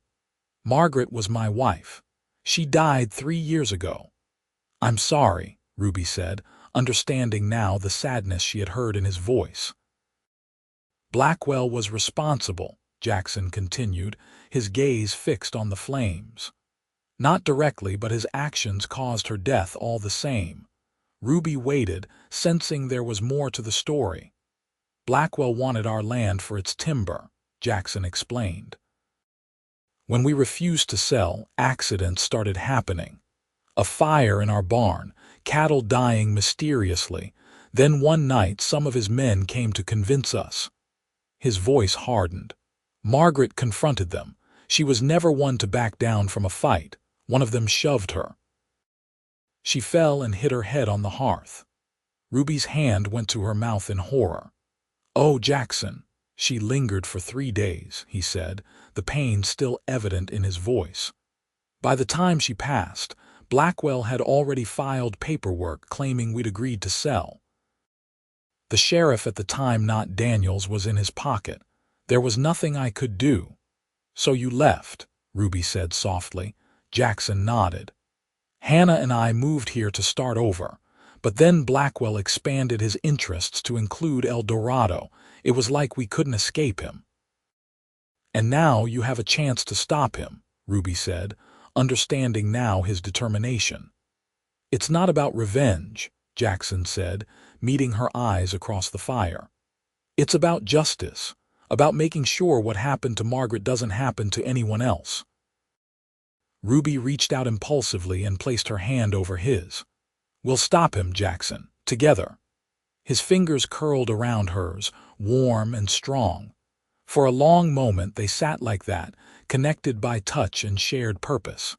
"Margaret was my wife. She died 3 years ago." "I'm sorry," Ruby said, understanding now the sadness she had heard in his voice. "Blackwell was responsible," Jackson continued, his gaze fixed on the flames. "Not directly, but his actions caused her death all the same." Ruby waited, sensing there was more to the story. "Blackwell wanted our land for its timber," Jackson explained. "When we refused to sell, accidents started happening. A fire in our barn, cattle dying mysteriously. Then one night some of his men came to convince us." His voice hardened. "Margaret confronted them. She was never one to back down from a fight. One of them shoved her. She fell and hit her head on the hearth." Ruby's hand went to her mouth in horror. "Oh, Jackson." "She lingered for 3 days," he said, the pain still evident in his voice. "By the time she passed, Blackwell had already filed paperwork claiming we'd agreed to sell. The sheriff at the time, not Daniels, was in his pocket. There was nothing I could do." "So you left," Ruby said softly. Jackson nodded. "Hannah and I moved here to start over. But then Blackwell expanded his interests to include El Dorado. It was like we couldn't escape him." "And now you have a chance to stop him," Ruby said, understanding now his determination. "It's not about revenge," Jackson said, meeting her eyes across the fire. "It's about justice, about making sure what happened to Margaret doesn't happen to anyone else." Ruby reached out impulsively and placed her hand over his. "We'll stop him, Jackson, together." His fingers curled around hers, warm and strong. For a long moment they sat like that, connected by touch and shared purpose.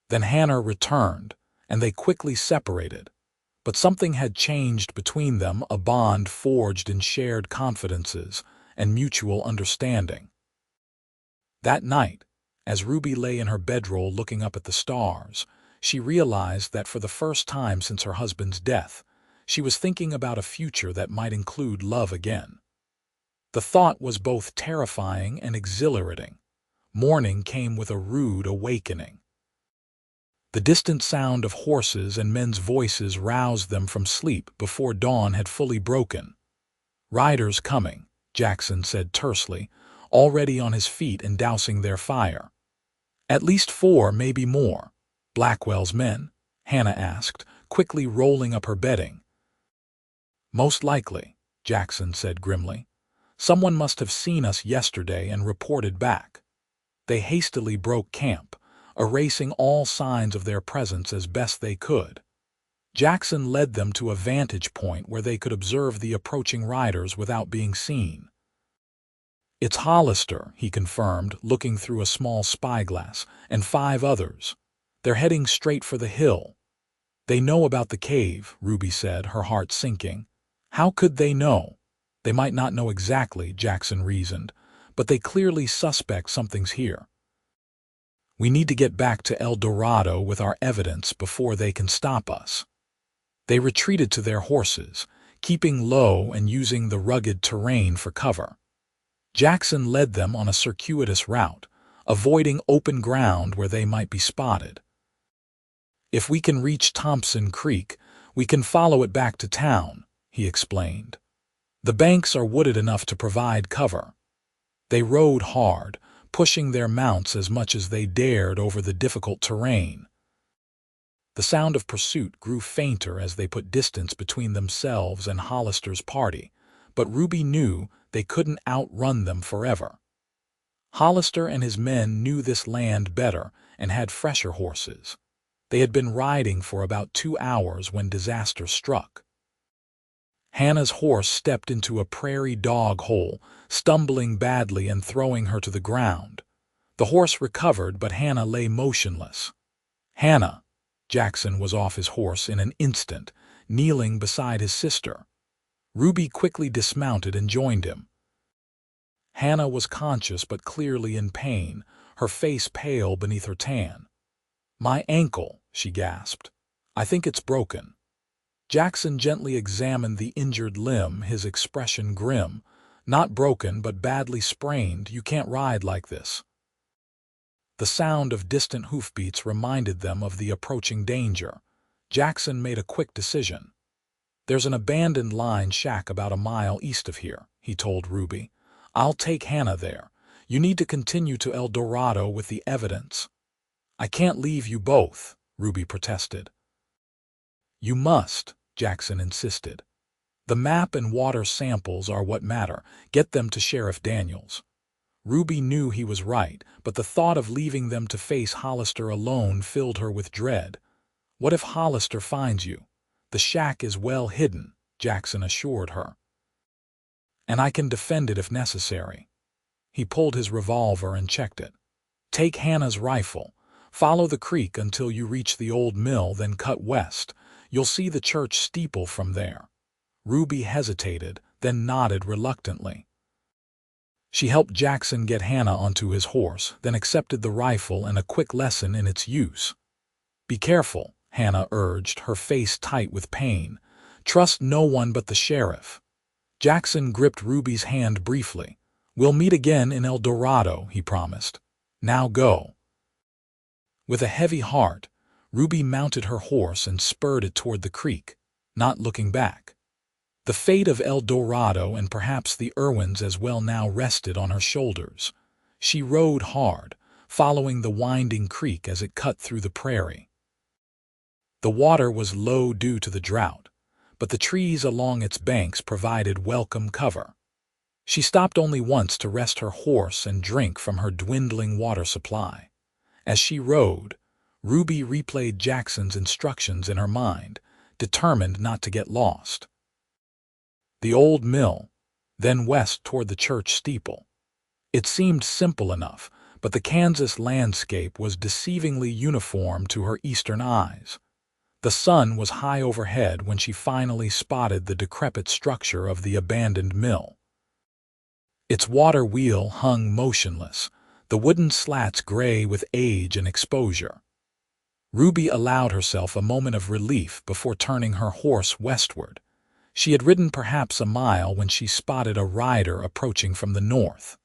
Then Hannah returned, and they quickly separated. But something had changed between them, a bond forged in shared confidences and mutual understanding. That night, as Ruby lay in her bedroll looking up at the stars, she realized that for the first time since her husband's death, she was thinking about a future that might include love again. The thought was both terrifying and exhilarating. Morning came with a rude awakening. The distant sound of horses and men's voices roused them from sleep before dawn had fully broken. "Riders coming," Jackson said tersely, already on his feet and dousing their fire. "At least 4, maybe more." "Blackwell's men?" Hannah asked, quickly rolling up her bedding. "Most likely," Jackson said grimly. "Someone must have seen us yesterday and reported back." They hastily broke camp, erasing all signs of their presence as best they could. Jackson led them to a vantage point where they could observe the approaching riders without being seen. "It's Hollister," he confirmed, looking through a small spyglass, "and 5 others. They're heading straight for the hill." "They know about the cave," Ruby said, her heart sinking. "How could they know?" "They might not know exactly," Jackson reasoned, "but they clearly suspect something's here. We need to get back to El Dorado with our evidence before they can stop us." They retreated to their horses, keeping low and using the rugged terrain for cover. Jackson led them on a circuitous route, avoiding open ground where they might be spotted. "If we can reach Thompson Creek, we can follow it back to town," he explained. "The banks are wooded enough to provide cover." They rode hard, pushing their mounts as much as they dared over the difficult terrain. The sound of pursuit grew fainter as they put distance between themselves and Hollister's party, but Ruby knew they couldn't outrun them forever. Hollister and his men knew this land better and had fresher horses. They had been riding for about 2 hours when disaster struck. Hannah's horse stepped into a prairie dog hole, stumbling badly and throwing her to the ground. The horse recovered, but Hannah lay motionless. "Hannah!" Jackson was off his horse in an instant, kneeling beside his sister. Ruby quickly dismounted and joined him. Hannah was conscious but clearly in pain, her face pale beneath her tan. "My ankle," she gasped. "I think it's broken." Jackson gently examined the injured limb, his expression grim. Not broken, but badly sprained. You can't ride like this." The sound of distant hoofbeats reminded them of the approaching danger. Jackson made a quick decision. "There's an abandoned line shack about a mile east of here," he told Ruby. "I'll take Hannah there. You need to continue to El Dorado with the evidence." "I can't leave you both," Ruby protested. "You must," Jackson insisted. "The map and water samples are what matter. Get them to Sheriff Daniels." Ruby knew he was right, but the thought of leaving them to face Hollister alone filled her with dread. "What if Hollister finds you?" "The shack is well hidden," Jackson assured her. "And I can defend it if necessary." He pulled his revolver and checked it. "Take Hannah's rifle. Follow the creek until you reach the old mill, then cut west. You'll see the church steeple from there." Ruby hesitated, then nodded reluctantly. She helped Jackson get Hannah onto his horse, then accepted the rifle and a quick lesson in its use. "Be careful," Hannah urged, her face tight with pain. "Trust no one but the sheriff." Jackson gripped Ruby's hand briefly. "We'll meet again in El Dorado," he promised. "Now go." With a heavy heart, Ruby mounted her horse and spurred it toward the creek, not looking back. The fate of El Dorado and perhaps the Irwins as well now rested on her shoulders. She rode hard, following the winding creek as it cut through the prairie. The water was low due to the drought, but the trees along its banks provided welcome cover. She stopped only once to rest her horse and drink from her dwindling water supply. As she rode, Ruby replayed Jackson's instructions in her mind, determined not to get lost. The old mill, then west toward the church steeple. It seemed simple enough, but the Kansas landscape was deceivingly uniform to her eastern eyes. The sun was high overhead when she finally spotted the decrepit structure of the abandoned mill. Its water wheel hung motionless, the wooden slats gray with age and exposure. Ruby allowed herself a moment of relief before turning her horse westward. She had ridden perhaps a mile when she spotted a rider approaching from the north.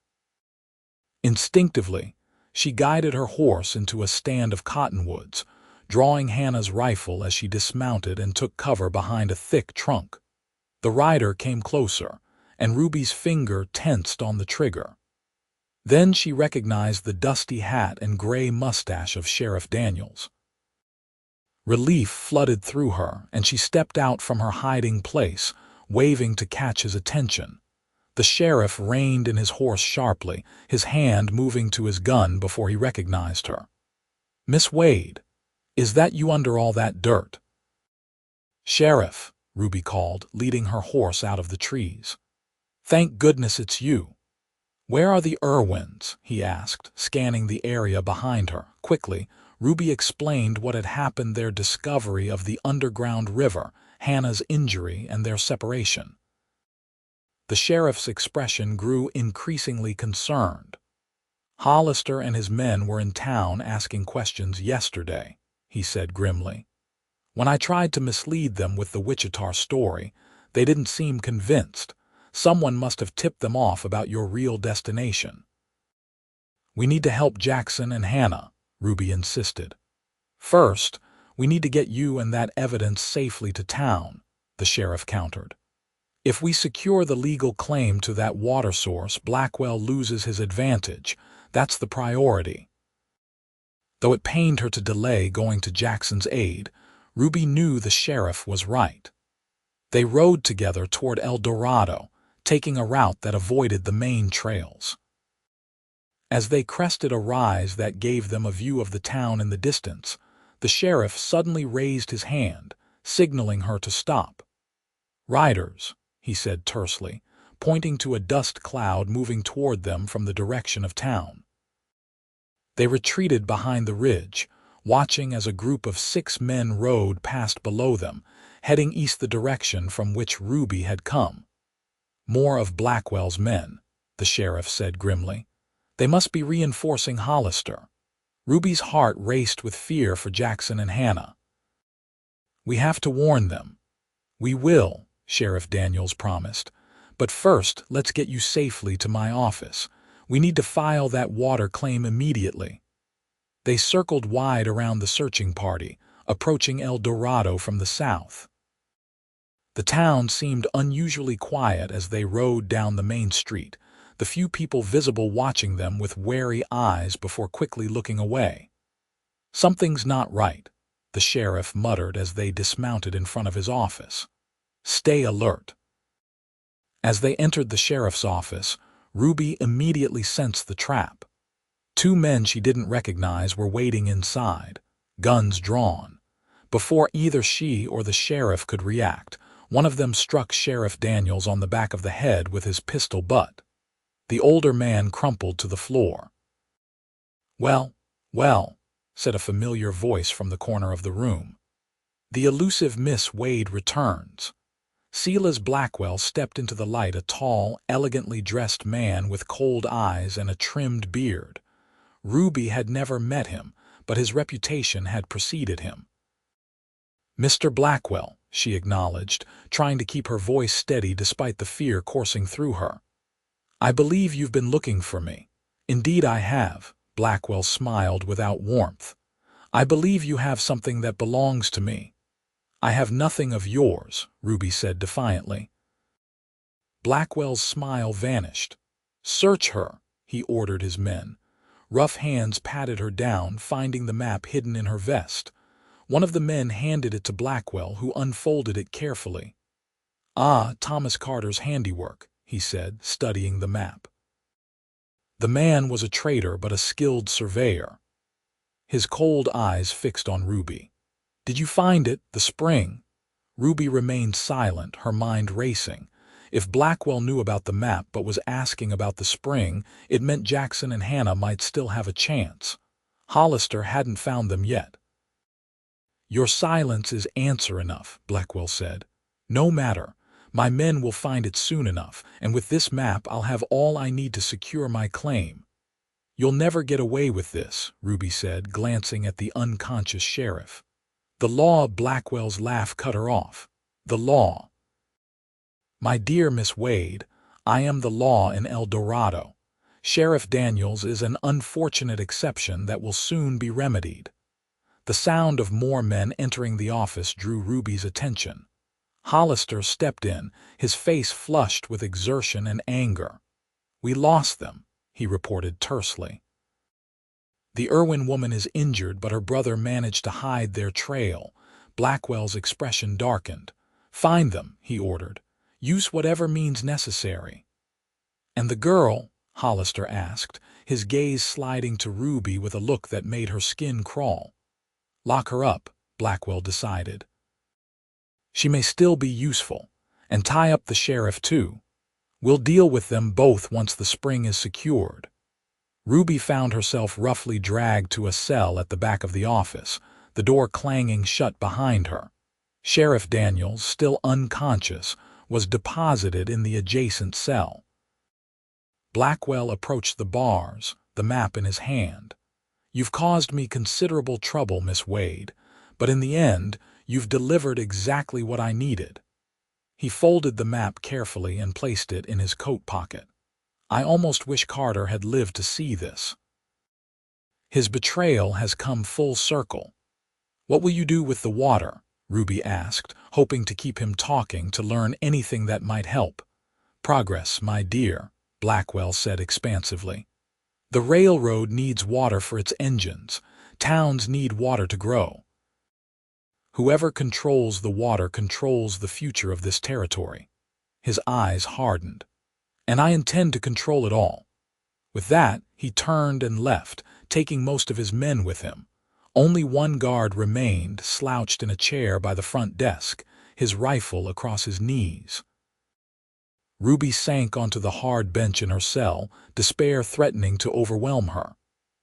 Instinctively, she guided her horse into a stand of cottonwoods, drawing Hannah's rifle as she dismounted and took cover behind a thick trunk. The rider came closer, and Ruby's finger tensed on the trigger. Then she recognized the dusty hat and gray mustache of Sheriff Daniels. Relief flooded through her, and she stepped out from her hiding place, waving to catch his attention. The sheriff reined in his horse sharply, his hand moving to his gun before he recognized her. "Miss Wade, is that you under all that dirt?" "Sheriff," Ruby called, leading her horse out of the trees. "Thank goodness it's you." "Where are the Irwins?" he asked, scanning the area behind her. Quickly, Ruby explained what had happened, their discovery of the underground river, Hannah's injury, and their separation. The sheriff's expression grew increasingly concerned. "Hollister and his men were in town asking questions yesterday," he said grimly. "When I tried to mislead them with the Wichita story, they didn't seem convinced. Someone must have tipped them off about your real destination." "We need to help Jackson and Hannah," Ruby insisted. "First, we need to get you and that evidence safely to town," the sheriff countered. "If we secure the legal claim to that water source, Blackwell loses his advantage. That's the priority." Though it pained her to delay going to Jackson's aid, Ruby knew the sheriff was right. They rode together toward El Dorado, taking a route that avoided the main trails. As they crested a rise that gave them a view of the town in the distance, the sheriff suddenly raised his hand, signaling her to stop. "Riders," he said tersely, pointing to a dust cloud moving toward them from the direction of town. They retreated behind the ridge, watching as a group of 6 men rode past below them, heading east the direction from which Ruby had come. "More of Blackwell's men," the sheriff said grimly. "They must be reinforcing Hollister." Ruby's heart raced with fear for Jackson and Hannah. "We have to warn them." "We will," Sheriff Daniels promised, But first, let's get you safely to my office. We need to file that water claim immediately." They circled wide around the searching party, approaching El Dorado from the south. The town seemed unusually quiet as they rode down the main street, the few people visible watching them with wary eyes before quickly looking away. "Something's not right," the sheriff muttered as they dismounted in front of his office. "Stay alert." As they entered the sheriff's office, Ruby immediately sensed the trap. Two men she didn't recognize were waiting inside, guns drawn. Before either she or the sheriff could react, one of them struck Sheriff Daniels on the back of the head with his pistol butt. The older man crumpled to the floor. "Well, well," said a familiar voice from the corner of the room. "The elusive Miss Wade returns." Silas Blackwell stepped into the light, a tall, elegantly dressed man with cold eyes and a trimmed beard. Ruby had never met him, but his reputation had preceded him. "Mr. Blackwell," she acknowledged, trying to keep her voice steady despite the fear coursing through her. "I believe you've been looking for me." "Indeed I have," Blackwell smiled without warmth. "I believe you have something that belongs to me." "I have nothing of yours," Ruby said defiantly. Blackwell's smile vanished. "Search her," he ordered his men. Rough hands patted her down, finding the map hidden in her vest. One of the men handed it to Blackwell, who unfolded it carefully. "Ah, Thomas Carter's handiwork," he said, studying the map. The man was a traitor but a skilled surveyor. His cold eyes fixed on Ruby. "Did you find it, the spring?" Ruby remained silent, her mind racing. If Blackwell knew about the map but was asking about the spring, it meant Jackson and Hannah might still have a chance. Hollister hadn't found them yet. "Your silence is answer enough," Blackwell said. "No matter. My men will find it soon enough, and with this map I'll have all I need to secure my claim." "You'll never get away with this," Ruby said, glancing at the unconscious sheriff. "The law," Blackwell's laugh cut her off. "The law." "My dear Miss Wade, I am the law in El Dorado. Sheriff Daniels is an unfortunate exception that will soon be remedied." The sound of more men entering the office drew Ruby's attention. Hollister stepped in, his face flushed with exertion and anger. "We lost them," he reported tersely. "The Irwin woman is injured, but her brother managed to hide their trail." Blackwell's expression darkened. "Find them," he ordered. "Use whatever means necessary." "And the girl?" Hollister asked, his gaze sliding to Ruby with a look that made her skin crawl. "Lock her up," Blackwell decided. "She may still be useful. And tie up the sheriff too. We'll deal with them both once the spring is secured." Ruby found herself roughly dragged to a cell at the back of the office, the door clanging shut behind her. Sheriff Daniels, still unconscious, was deposited in the adjacent cell. Blackwell approached the bars, the map in his hand. "You've caused me considerable trouble, Miss Wade, but in the end, you've delivered exactly what I needed." He folded the map carefully and placed it in his coat pocket. "I almost wish Carter had lived to see this. His betrayal has come full circle." "What will you do with the water?" Ruby asked, hoping to keep him talking to learn anything that might help. "Progress, my dear," Blackwell said expansively. "The railroad needs water for its engines. Towns need water to grow. Whoever controls the water controls the future of this territory." His eyes hardened. "And I intend to control it all." With that, he turned and left, taking most of his men with him. Only one guard remained, slouched in a chair by the front desk, his rifle across his knees. Ruby sank onto the hard bench in her cell, despair threatening to overwhelm her.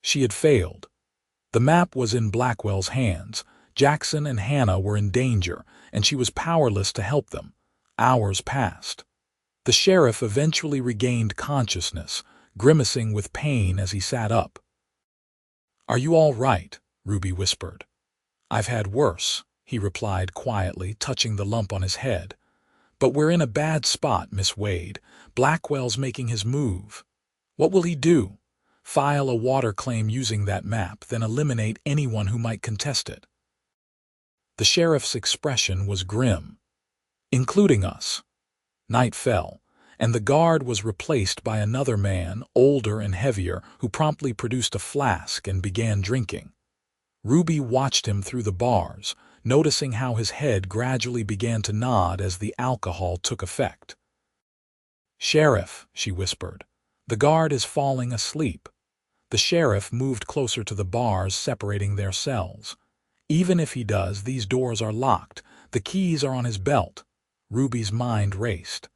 She had failed. The map was in Blackwell's hands. Jackson and Hannah were in danger, and she was powerless to help them. Hours passed. The sheriff eventually regained consciousness, grimacing with pain as he sat up. "Are you all right?" Ruby whispered. "I've had worse," he replied quietly, touching the lump on his head. But we're in a bad spot, Miss Wade. Blackwell's making his move. What will he do? File a water claim using that map, then eliminate anyone who might contest it. The sheriff's expression was grim. Including us. Night fell, and the guard was replaced by another man, older and heavier, who promptly produced a flask and began drinking. Ruby watched him through the bars, noticing how his head gradually began to nod as the alcohol took effect. "Sheriff," she whispered, "the guard is falling asleep." The sheriff moved closer to the bars separating their cells. "Even if he does, these doors are locked. The keys are on his belt." Ruby's mind raced.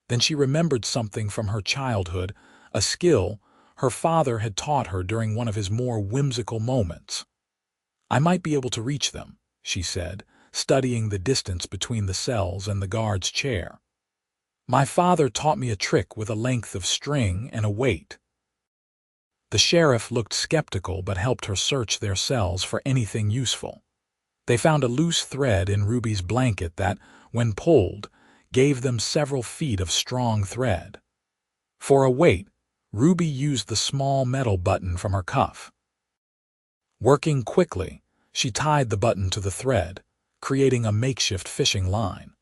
Then she remembered something from her childhood, a skill her father had taught her during one of his more whimsical moments. "I might be able to reach them," she said, studying the distance between the cells and the guard's chair. "My father taught me a trick with a length of string and a weight." The sheriff looked skeptical but helped her search their cells for anything useful. They found a loose thread in Ruby's blanket that, when pulled, gave them several feet of strong thread. For a weight, Ruby used the small metal button from her cuff. Working quickly, she tied the button to the thread, creating a makeshift fishing line.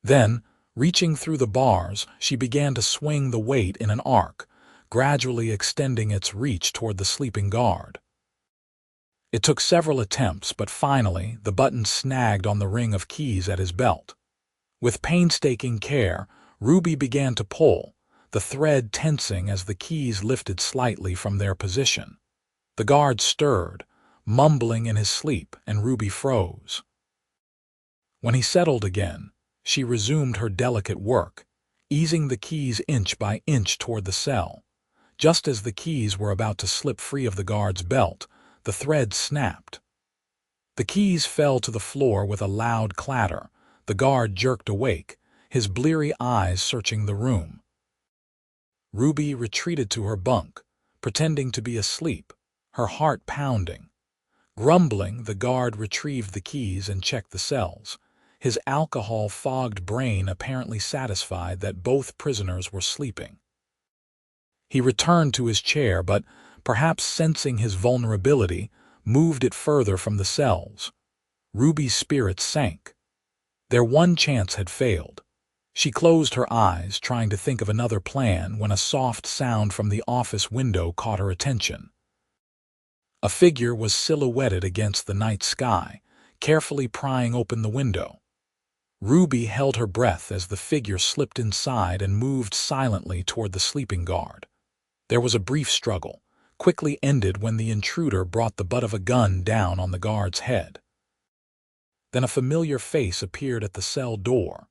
Then, reaching through the bars, she began to swing the weight in an arc, gradually extending its reach toward the sleeping guard. It took several attempts, but finally the button snagged on the ring of keys at his belt. With painstaking care, Ruby began to pull, the thread tensing as the keys lifted slightly from their position. The guard stirred, mumbling in his sleep, and Ruby froze. When he settled again, she resumed her delicate work, easing the keys inch by inch toward the cell. Just as the keys were about to slip free of the guard's belt, the thread snapped. The keys fell to the floor with a loud clatter. The guard jerked awake, his bleary eyes searching the room. Ruby retreated to her bunk, pretending to be asleep, her heart pounding. Grumbling, the guard retrieved the keys and checked the cells, his alcohol-fogged brain apparently satisfied that both prisoners were sleeping. He returned to his chair, but, perhaps sensing his vulnerability, moved it further from the cells. Ruby's spirits sank. Their one chance had failed. She closed her eyes, trying to think of another plan, when a soft sound from the office window caught her attention. A figure was silhouetted against the night sky, carefully prying open the window. Ruby held her breath as the figure slipped inside and moved silently toward the sleeping guard. There was a brief struggle, quickly ended when the intruder brought the butt of a gun down on the guard's head. Then a familiar face appeared at the cell door.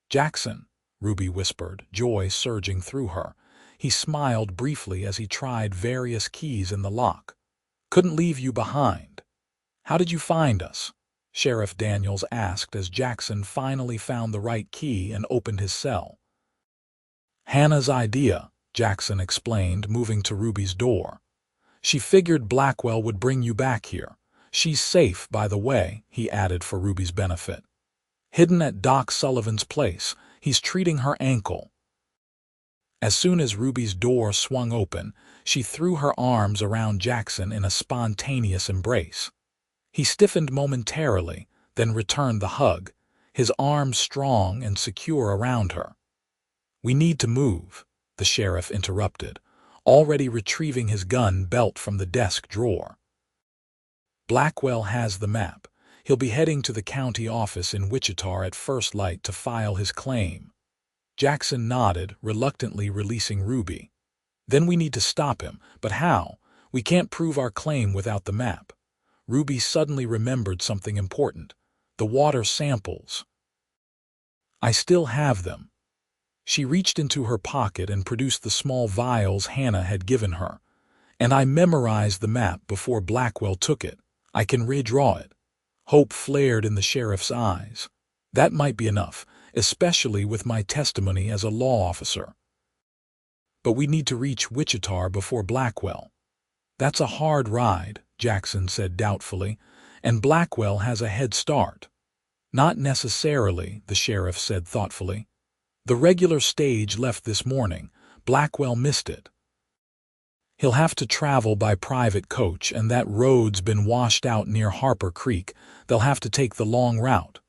"Jackson," Ruby whispered, joy surging through her. He smiled briefly as he tried various keys in the lock. "Couldn't leave you behind." "How did you find us?" Sheriff Daniels asked as Jackson finally found the right key and opened his cell. "Hannah's idea," Jackson explained, moving to Ruby's door. "She figured Blackwell would bring you back here. She's safe, by the way," he added for Ruby's benefit. "Hidden at Doc Sullivan's place. He's treating her ankle." As soon as Ruby's door swung open, she threw her arms around Jackson in a spontaneous embrace. He stiffened momentarily, then returned the hug, his arms strong and secure around her. "We need to move," the sheriff interrupted, already retrieving his gun belt from the desk drawer. "Blackwell has the map. He'll be heading to the county office in Wichita at first light to file his claim." Jackson nodded, reluctantly releasing Ruby. "Then we need to stop him. But how? We can't prove our claim without the map." Ruby suddenly remembered something important: the water samples. "I still have them." She reached into her pocket and produced the small vials Hannah had given her. "And I memorized the map before Blackwell took it. I can redraw it." Hope flared in the sheriff's eyes. "That might be enough, especially with my testimony as a law officer." "But we need to reach Wichita before Blackwell." "That's a hard ride," Jackson said doubtfully, "and Blackwell has a head start." Not necessarily, the sheriff said thoughtfully. The regular stage left this morning. Blackwell missed it. He'll have to travel by private coach, and that road's been washed out near Harper Creek. They'll have to take the long route.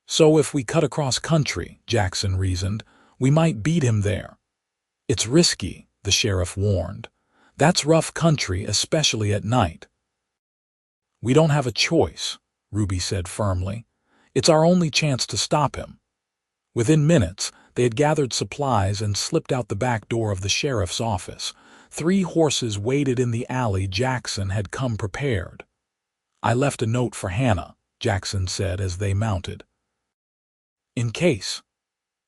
So if we cut across country, Jackson reasoned, we might beat him there. It's risky, the sheriff warned. That's rough country, especially at night. We don't have a choice, Ruby said firmly. It's our only chance to stop him. Within minutes, they had gathered supplies and slipped out the back door of the sheriff's office. 3 horses waited in the alley. Jackson had come prepared. I left a note for Hannah, Jackson said as they mounted. In case.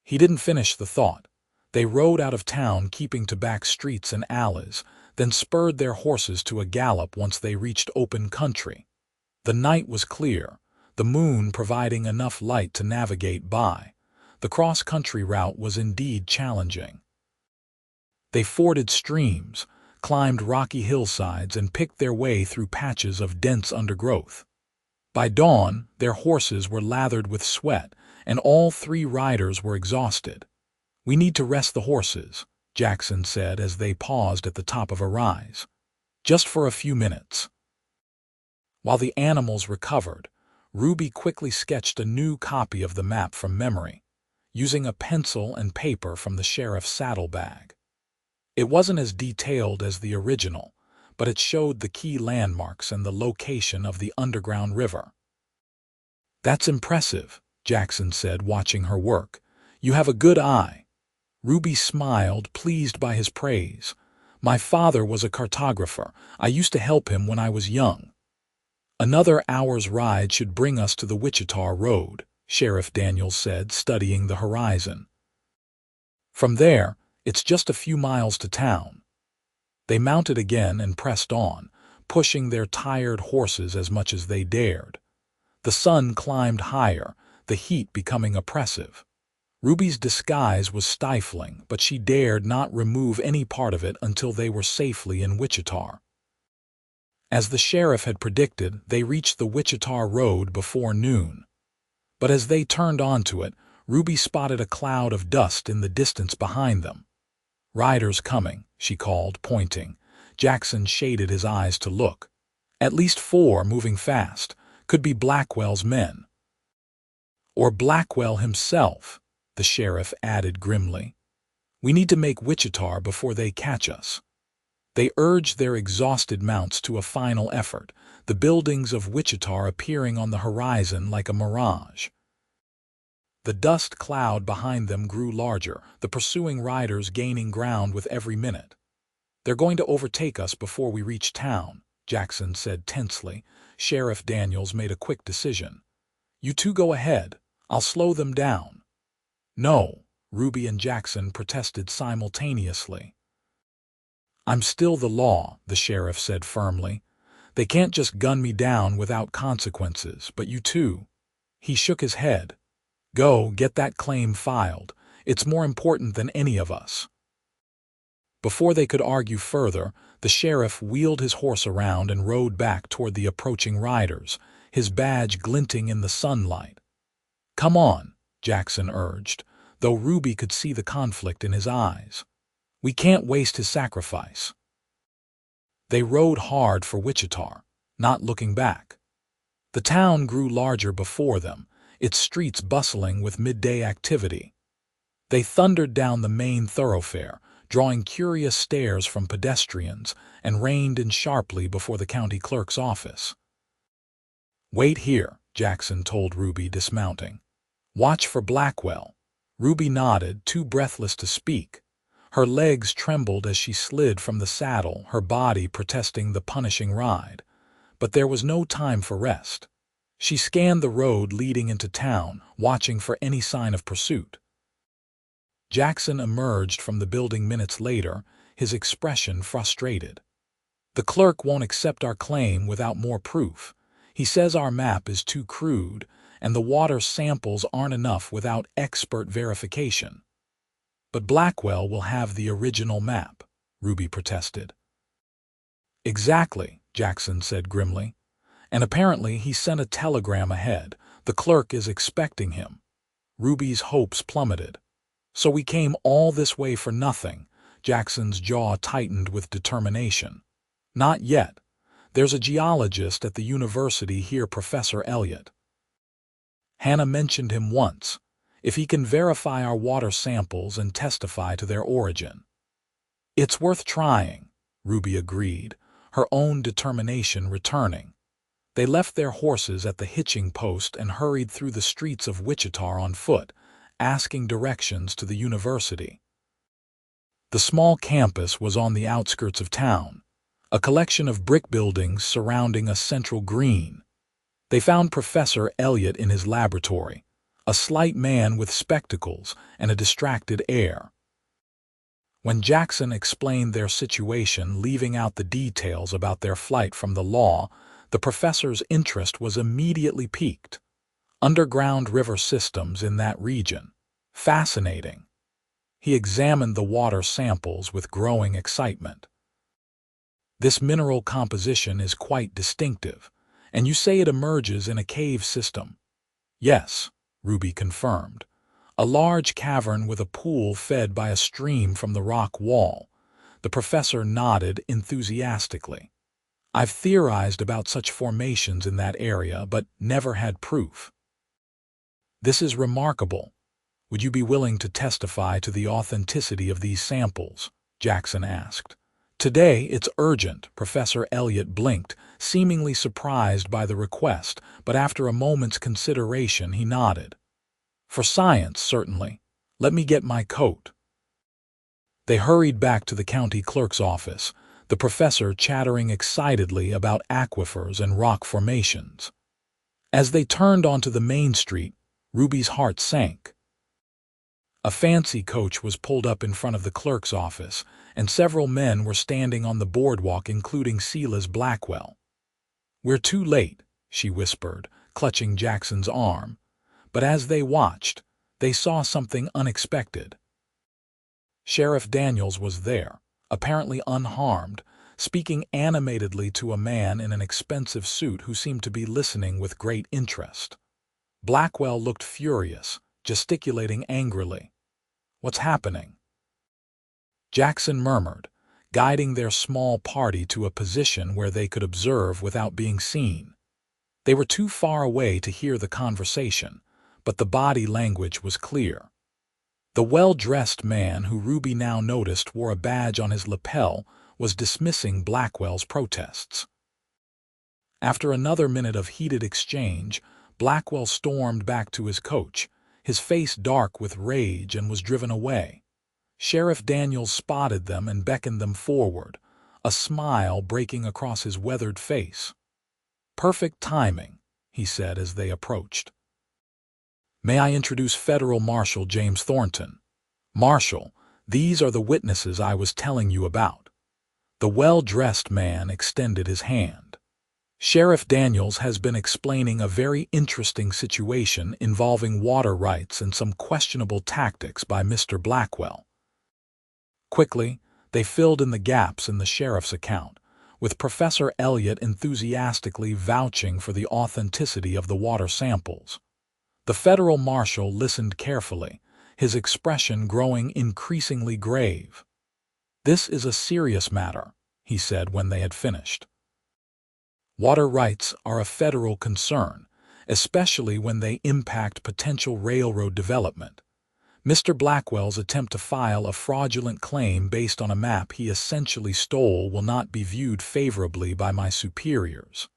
He didn't finish the thought. They rode out of town, keeping to back streets and alleys, then spurred their horses to a gallop once they reached open country. The night was clear, the moon providing enough light to navigate by. The cross-country route was indeed challenging. They forded streams, climbed rocky hillsides, and picked their way through patches of dense undergrowth. By dawn, their horses were lathered with sweat, and all 3 riders were exhausted. We need to rest the horses, Jackson said as they paused at the top of a rise. Just for a few minutes. While the animals recovered, Ruby quickly sketched a new copy of the map from memory, using a pencil and paper from the sheriff's saddlebag. It wasn't as detailed as the original, but it showed the key landmarks and the location of the underground river. That's impressive, Jackson said, watching her work. You have a good eye. Ruby smiled, pleased by his praise. My father was a cartographer. I used to help him when I was young. Another hour's ride should bring us to the Wichita Road, Sheriff Daniels said, studying the horizon. From there, it's just a few miles to town. They mounted again and pressed on, pushing their tired horses as much as they dared. The sun climbed higher, the heat becoming oppressive. Ruby's disguise was stifling, but she dared not remove any part of it until they were safely in Wichita. As the sheriff had predicted, they reached the Wichita Road before noon. But as they turned onto it, Ruby spotted a cloud of dust in the distance behind them. "Riders coming," she called, pointing. Jackson shaded his eyes to look. At least 4 moving fast. Could be Blackwell's men. Or Blackwell himself, the sheriff added grimly. We need to make Wichita before they catch us. They urged their exhausted mounts to a final effort, the buildings of Wichita appearing on the horizon like a mirage. The dust cloud behind them grew larger, the pursuing riders gaining ground with every minute. They're going to overtake us before we reach town, Jackson said tensely. Sheriff Daniels made a quick decision. You 2 go ahead. I'll slow them down. No, Ruby and Jackson protested simultaneously. I'm still the law, the sheriff said firmly. They can't just gun me down without consequences, but you 2. He shook his head. Go, get that claim filed. It's more important than any of us. Before they could argue further, the sheriff wheeled his horse around and rode back toward the approaching riders, his badge glinting in the sunlight. Come on, Jackson urged, though Ruby could see the conflict in his eyes. We can't waste his sacrifice. They rode hard for Wichita, not looking back. The town grew larger before them, its streets bustling with midday activity. They thundered down the main thoroughfare, drawing curious stares from pedestrians, and reined in sharply before the county clerk's office. Wait here, Jackson told Ruby, dismounting. Watch for Blackwell. Ruby nodded, too breathless to speak. Her legs trembled as she slid from the saddle, her body protesting the punishing ride. But there was no time for rest. She scanned the road leading into town, watching for any sign of pursuit. Jackson emerged from the building minutes later, his expression frustrated. The clerk won't accept our claim without more proof. He says our map is too crude, and the water samples aren't enough without expert verification. But Blackwell will have the original map, Ruby protested. Exactly, Jackson said grimly. And apparently he sent a telegram ahead. The clerk is expecting him. Ruby's hopes plummeted. So we came all this way for nothing. Jackson's jaw tightened with determination. Not yet. There's a geologist at the university here, Professor Elliot. Hannah mentioned him once. If he can verify our water samples and testify to their origin. It's worth trying, Ruby agreed, her own determination returning. They left their horses at the hitching post and hurried through the streets of Wichita on foot, asking directions to the university. The small campus was on the outskirts of town, a collection of brick buildings surrounding a central green. They found Professor Elliot in his laboratory, a slight man with spectacles and a distracted air. When Jackson explained their situation, leaving out the details about their flight from the law, the professor's interest was immediately piqued. Underground river systems in that region. Fascinating. He examined the water samples with growing excitement. This mineral composition is quite distinctive, and you say it emerges in a cave system. Yes, Ruby confirmed. A large cavern with a pool fed by a stream from the rock wall. The professor nodded enthusiastically. I've theorized about such formations in that area, but never had proof. This is remarkable. Would you be willing to testify to the authenticity of these samples? Jackson asked. Today, it's urgent, Professor Elliot blinked, seemingly surprised by the request, but after a moment's consideration he nodded. For science, certainly. Let me get my coat. They hurried back to the county clerk's office, the professor chattering excitedly about aquifers and rock formations. As they turned onto the main street, Ruby's heart sank. A fancy coach was pulled up in front of the clerk's office, and several men were standing on the boardwalk, including Silas Blackwell. "We're too late," she whispered, clutching Jackson's arm. But as they watched, they saw something unexpected. Sheriff Daniels was there, apparently unharmed, speaking animatedly to a man in an expensive suit who seemed to be listening with great interest. Blackwell looked furious, gesticulating angrily. "What's happening?" Jackson murmured, guiding their small party to a position where they could observe without being seen. They were too far away to hear the conversation, but the body language was clear. The well-dressed man, who Ruby now noticed wore a badge on his lapel, was dismissing Blackwell's protests. After another minute of heated exchange, Blackwell stormed back to his coach, his face dark with rage, and was driven away. Sheriff Daniels spotted them and beckoned them forward, a smile breaking across his weathered face. "Perfect timing," he said as they approached. "May I introduce Federal Marshal James Thornton? Marshal, these are the witnesses I was telling you about." The well-dressed man extended his hand. "Sheriff Daniels has been explaining a very interesting situation involving water rights and some questionable tactics by Mr. Blackwell." Quickly, they filled in the gaps in the sheriff's account, with Professor Elliot enthusiastically vouching for the authenticity of the water samples. The federal marshal listened carefully, his expression growing increasingly grave. "This is a serious matter," he said when they had finished. "Water rights are a federal concern, especially when they impact potential railroad development. Mr. Blackwell's attempt to file a fraudulent claim based on a map he essentially stole will not be viewed favorably by my superiors."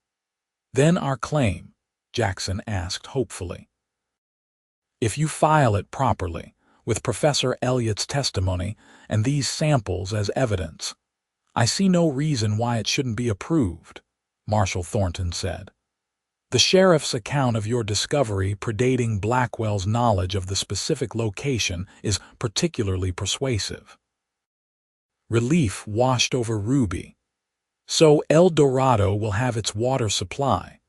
"Then our claim?" Jackson asked hopefully. "If you file it properly, with Professor Elliot's testimony and these samples as evidence, I see no reason why it shouldn't be approved," Marshal Thornton said. "The sheriff's account of your discovery predating Blackwell's knowledge of the specific location is particularly persuasive." Relief washed over Ruby. "So El Dorado will have its water supply,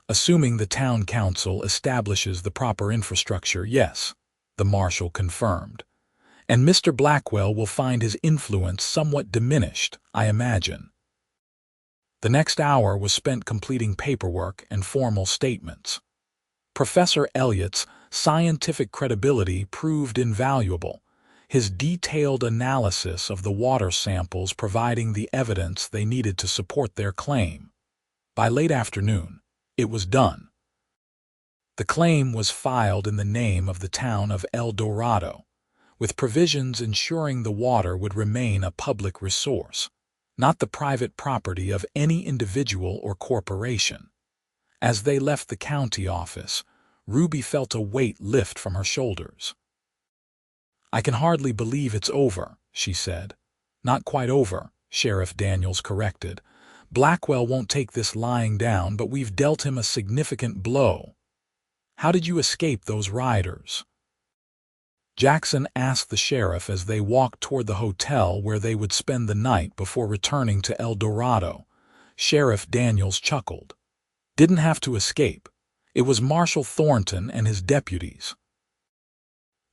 assuming the town council establishes the proper infrastructure." "Yes," the marshal confirmed. "And Mr. Blackwell will find his influence somewhat diminished, I imagine." The next hour was spent completing paperwork and formal statements. Professor Elliott's scientific credibility proved invaluable, his detailed analysis of the water samples providing the evidence they needed to support their claim. By late afternoon, it was done. The claim was filed in the name of the town of El Dorado, with provisions ensuring the water would remain a public resource, not the private property of any individual or corporation. As they left the county office, Ruby felt a weight lift from her shoulders. "I can hardly believe it's over," she said. "Not quite over," Sheriff Daniels corrected. "Blackwell won't take this lying down, but we've dealt him a significant blow." "How did you escape those riders?" Jackson asked the sheriff as they walked toward the hotel where they would spend the night before returning to El Dorado. Sheriff Daniels chuckled. "Didn't have to escape. It was Marshal Thornton and his deputies.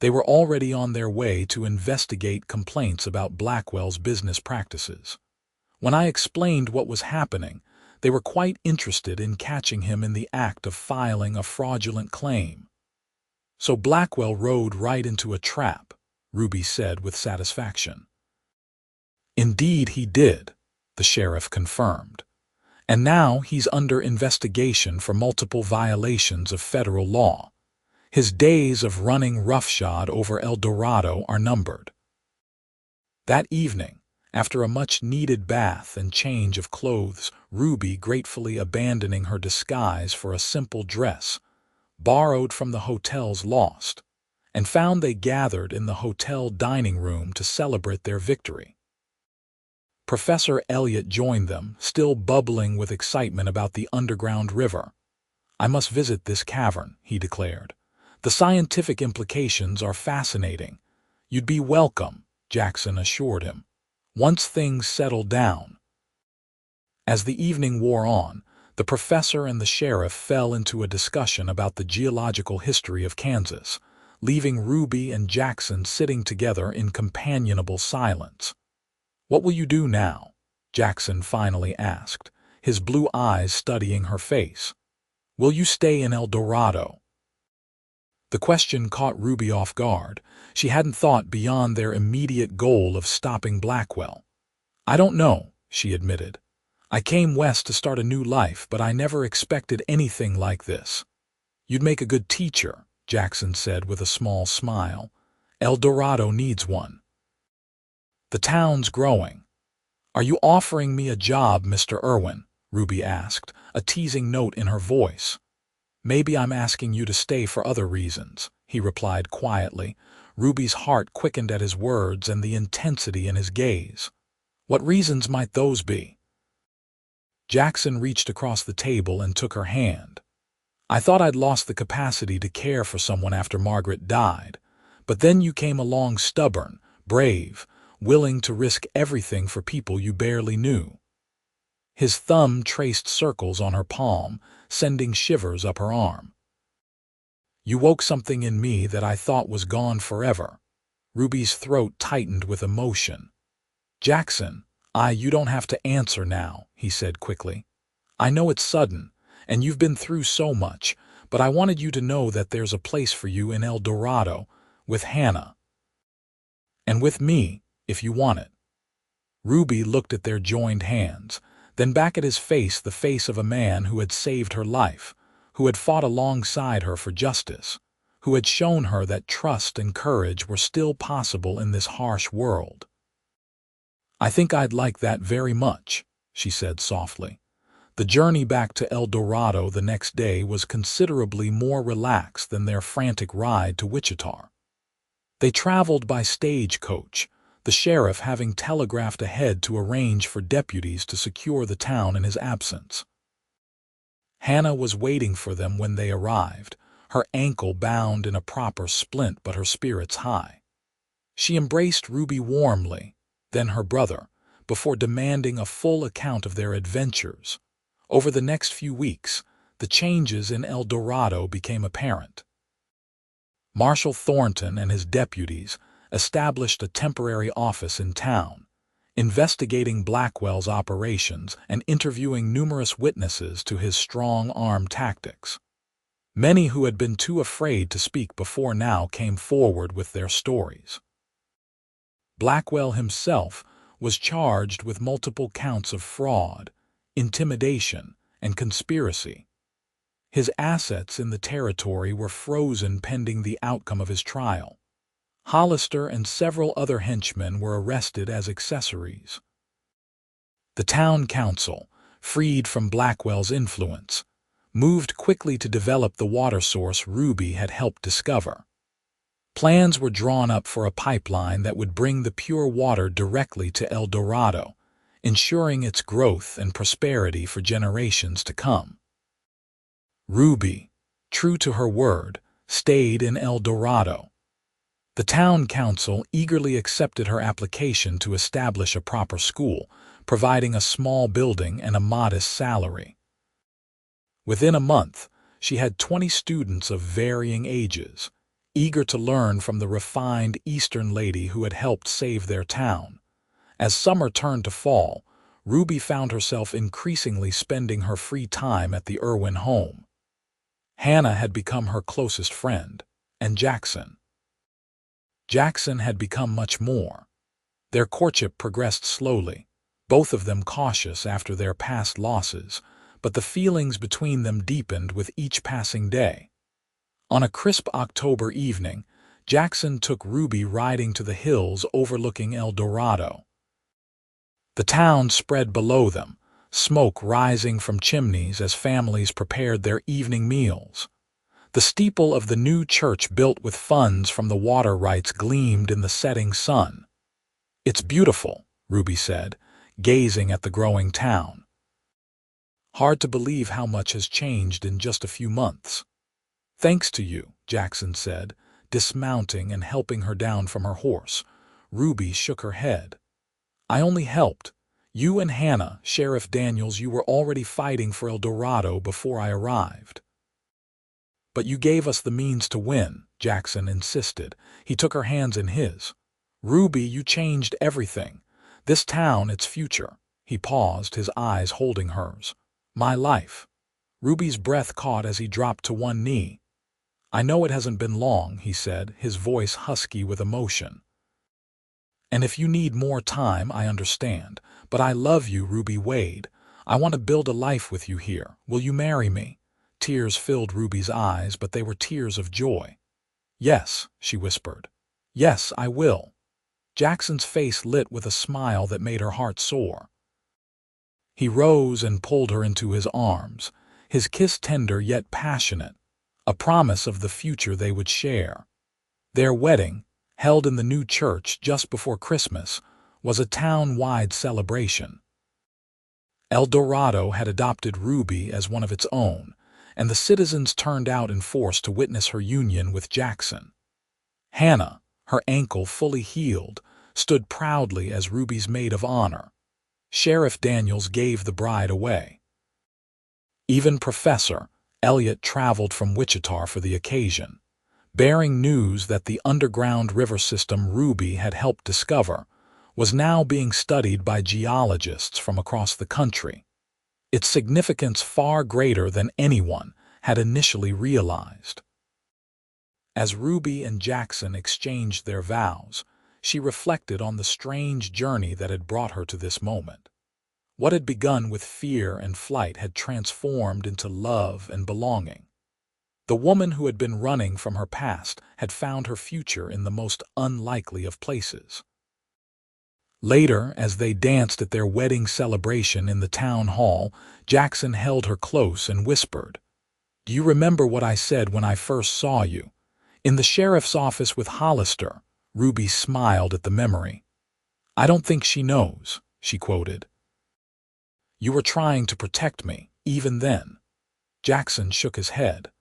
They were already on their way to investigate complaints about Blackwell's business practices. When I explained what was happening, they were quite interested in catching him in the act of filing a fraudulent claim." "So Blackwell rode right into a trap," Ruby said with satisfaction. "Indeed he did," the sheriff confirmed. "And now he's under investigation for multiple violations of federal law. His days of running roughshod over El Dorado are numbered." That evening, after a much-needed bath and change of clothes, Ruby gratefully abandoning her disguise for a simple dress, borrowed from the hotel's lost, and found they gathered in the hotel dining room to celebrate their victory. Professor Elliott joined them, still bubbling with excitement about the underground river. "I must visit this cavern," he declared. "The scientific implications are fascinating." "You'd be welcome," Jackson assured him, "once things settle down." As the evening wore on, the professor and the sheriff fell into a discussion about the geological history of Kansas, leaving Ruby and Jackson sitting together in companionable silence. "What will you do now?" Jackson finally asked, his blue eyes studying her face. "Will you stay in El Dorado?" The question caught Ruby off guard. She hadn't thought beyond their immediate goal of stopping Blackwell. "I don't know," she admitted. "I came west to start a new life, but I never expected anything like this." "You'd make a good teacher," Jackson said with a small smile. "El Dorado needs one." "The town's growing." "Are you offering me a job, Mr. Irwin?" Ruby asked, a teasing note in her voice. "Maybe I'm asking you to stay for other reasons," he replied quietly. Ruby's heart quickened at his words and the intensity in his gaze. "What reasons might those be?" Jackson reached across the table and took her hand. "I thought I'd lost the capacity to care for someone after Margaret died, but then you came along stubborn, brave, willing to risk everything for people you barely knew." His thumb traced circles on her palm, sending shivers up her arm. "You woke something in me that I thought was gone forever." Ruby's throat tightened with emotion. "Jackson, you don't have to answer now," he said quickly. "I know it's sudden, and you've been through so much, but I wanted you to know that there's a place for you in El Dorado, with Hannah. And with me, if you want it." Ruby looked at their joined hands, then back at his face, the face of a man who had saved her life, who had fought alongside her for justice, who had shown her that trust and courage were still possible in this harsh world. "I think I'd like that very much," she said softly. The journey back to El Dorado the next day was considerably more relaxed than their frantic ride to Wichita. They traveled by stagecoach, the sheriff having telegraphed ahead to arrange for deputies to secure the town in his absence. Hannah was waiting for them when they arrived, her ankle bound in a proper splint but her spirits high. She embraced Ruby warmly, then her brother, before demanding a full account of their adventures. Over the next few weeks, the changes in El Dorado became apparent. Marshal Thornton and his deputies established a temporary office in town, investigating Blackwell's operations and interviewing numerous witnesses to his strong-arm tactics. Many who had been too afraid to speak before now came forward with their stories. Blackwell himself was charged with multiple counts of fraud, intimidation, and conspiracy. His assets in the territory were frozen pending the outcome of his trial. Hollister and several other henchmen were arrested as accessories. The town council, freed from Blackwell's influence, moved quickly to develop the water source Ruby had helped discover. Plans were drawn up for a pipeline that would bring the pure water directly to El Dorado, ensuring its growth and prosperity for generations to come. Ruby, true to her word, stayed in El Dorado. The town council eagerly accepted her application to establish a proper school, providing a small building and a modest salary. Within a month, she had 20 students of varying ages, eager to learn from the refined Eastern lady who had helped save their town. As summer turned to fall, Ruby found herself increasingly spending her free time at the Irwin home. Hannah had become her closest friend, and Jackson had become much more. Their courtship progressed slowly, both of them cautious after their past losses, but the feelings between them deepened with each passing day. On a crisp October evening, Jackson took Ruby riding to the hills overlooking El Dorado. The town spread below them, smoke rising from chimneys as families prepared their evening meals. The steeple of the new church built with funds from the water rights gleamed in the setting sun. "It's beautiful," Ruby said, gazing at the growing town. "Hard to believe how much has changed in just a few months." "Thanks to you," Jackson said, dismounting and helping her down from her horse. Ruby shook her head. "I only helped. You and Hannah, Sheriff Daniels, you were already fighting for El Dorado before I arrived." "But you gave us the means to win," Jackson insisted. He took her hands in his. "Ruby, you changed everything. This town, its future." He paused, his eyes holding hers. "My life." Ruby's breath caught as he dropped to one knee. "I know it hasn't been long," he said, his voice husky with emotion. "And if you need more time, I understand. But I love you, Ruby Wade. I want to build a life with you here. Will you marry me?" Tears filled Ruby's eyes, but they were tears of joy. "Yes," she whispered. "Yes, I will." Jackson's face lit with a smile that made her heart soar. He rose and pulled her into his arms, his kiss tender yet passionate, a promise of the future they would share. Their wedding, held in the new church just before Christmas, was a town-wide celebration. El Dorado had adopted Ruby as one of its own, and the citizens turned out in force to witness her union with Jackson. Hannah, her ankle fully healed, stood proudly as Ruby's maid of honor. Sheriff Daniels gave the bride away. Even Professor Elliot traveled from Wichita for the occasion, bearing news that the underground river system Ruby had helped discover was now being studied by geologists from across the country, its significance far greater than anyone had initially realized. As Ruby and Jackson exchanged their vows, she reflected on the strange journey that had brought her to this moment. What had begun with fear and flight had transformed into love and belonging. The woman who had been running from her past had found her future in the most unlikely of places. Later, as they danced at their wedding celebration in the town hall, Jackson held her close and whispered, "Do you remember what I said when I first saw you? In the sheriff's office with Hollister." Ruby smiled at the memory. "I don't think she knows," she quoted. "You were trying to protect me, even then." Jackson shook his head.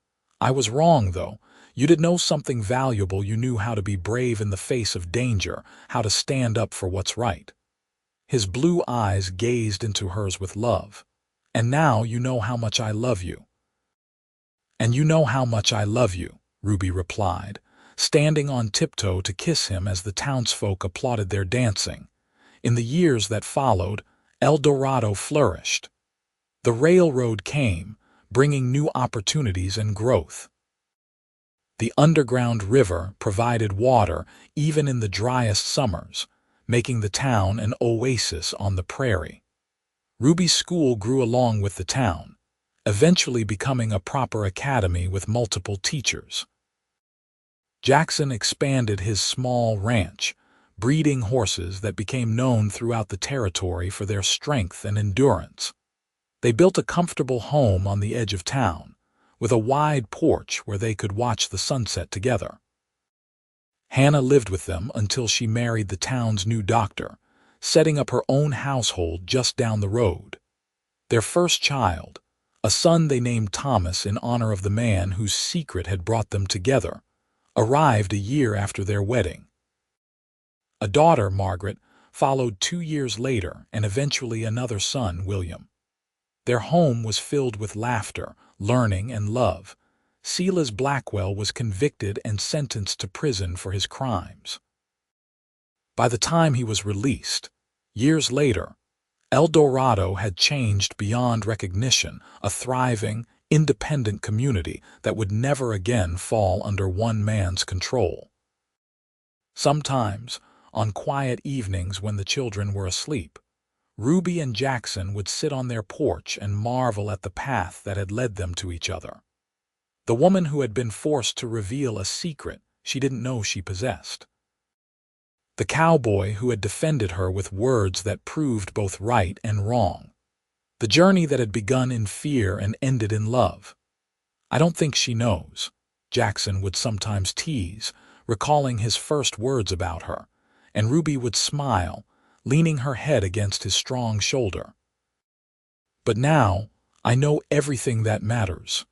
"I was wrong, though. You did know something valuable. You knew how to be brave in the face of danger, how to stand up for what's right." His blue eyes gazed into hers with love. "And now you know how much I love you." "And you know how much I love you," Ruby replied, standing on tiptoe to kiss him as the townsfolk applauded their dancing. In the years that followed, El Dorado flourished. The railroad came, bringing new opportunities and growth. The underground river provided water even in the driest summers, making the town an oasis on the prairie. Ruby's school grew along with the town, eventually becoming a proper academy with multiple teachers. Jackson expanded his small ranch, breeding horses that became known throughout the territory for their strength and endurance. They built a comfortable home on the edge of town, with a wide porch where they could watch the sunset together. Hannah lived with them until she married the town's new doctor, setting up her own household just down the road. Their first child, a son they named Thomas in honor of the man whose secret had brought them together, arrived a year after their wedding. A daughter, Margaret, followed 2 years later, and eventually another son, William. Their home was filled with laughter, learning, and love. Silas Blackwell was convicted and sentenced to prison for his crimes. By the time he was released, years later, Dorado had changed beyond recognition, a thriving, independent community that would never again fall under one man's control. Sometimes, on quiet evenings when the children were asleep, Ruby and Jackson would sit on their porch and marvel at the path that had led them to each other. The woman who had been forced to reveal a secret she didn't know she possessed. The cowboy who had defended her with words that proved both right and wrong. The journey that had begun in fear and ended in love. "I don't think she knows," Jackson would sometimes tease, recalling his first words about her, and Ruby would smile, leaning her head against his strong shoulder. "But now, I know everything that matters,"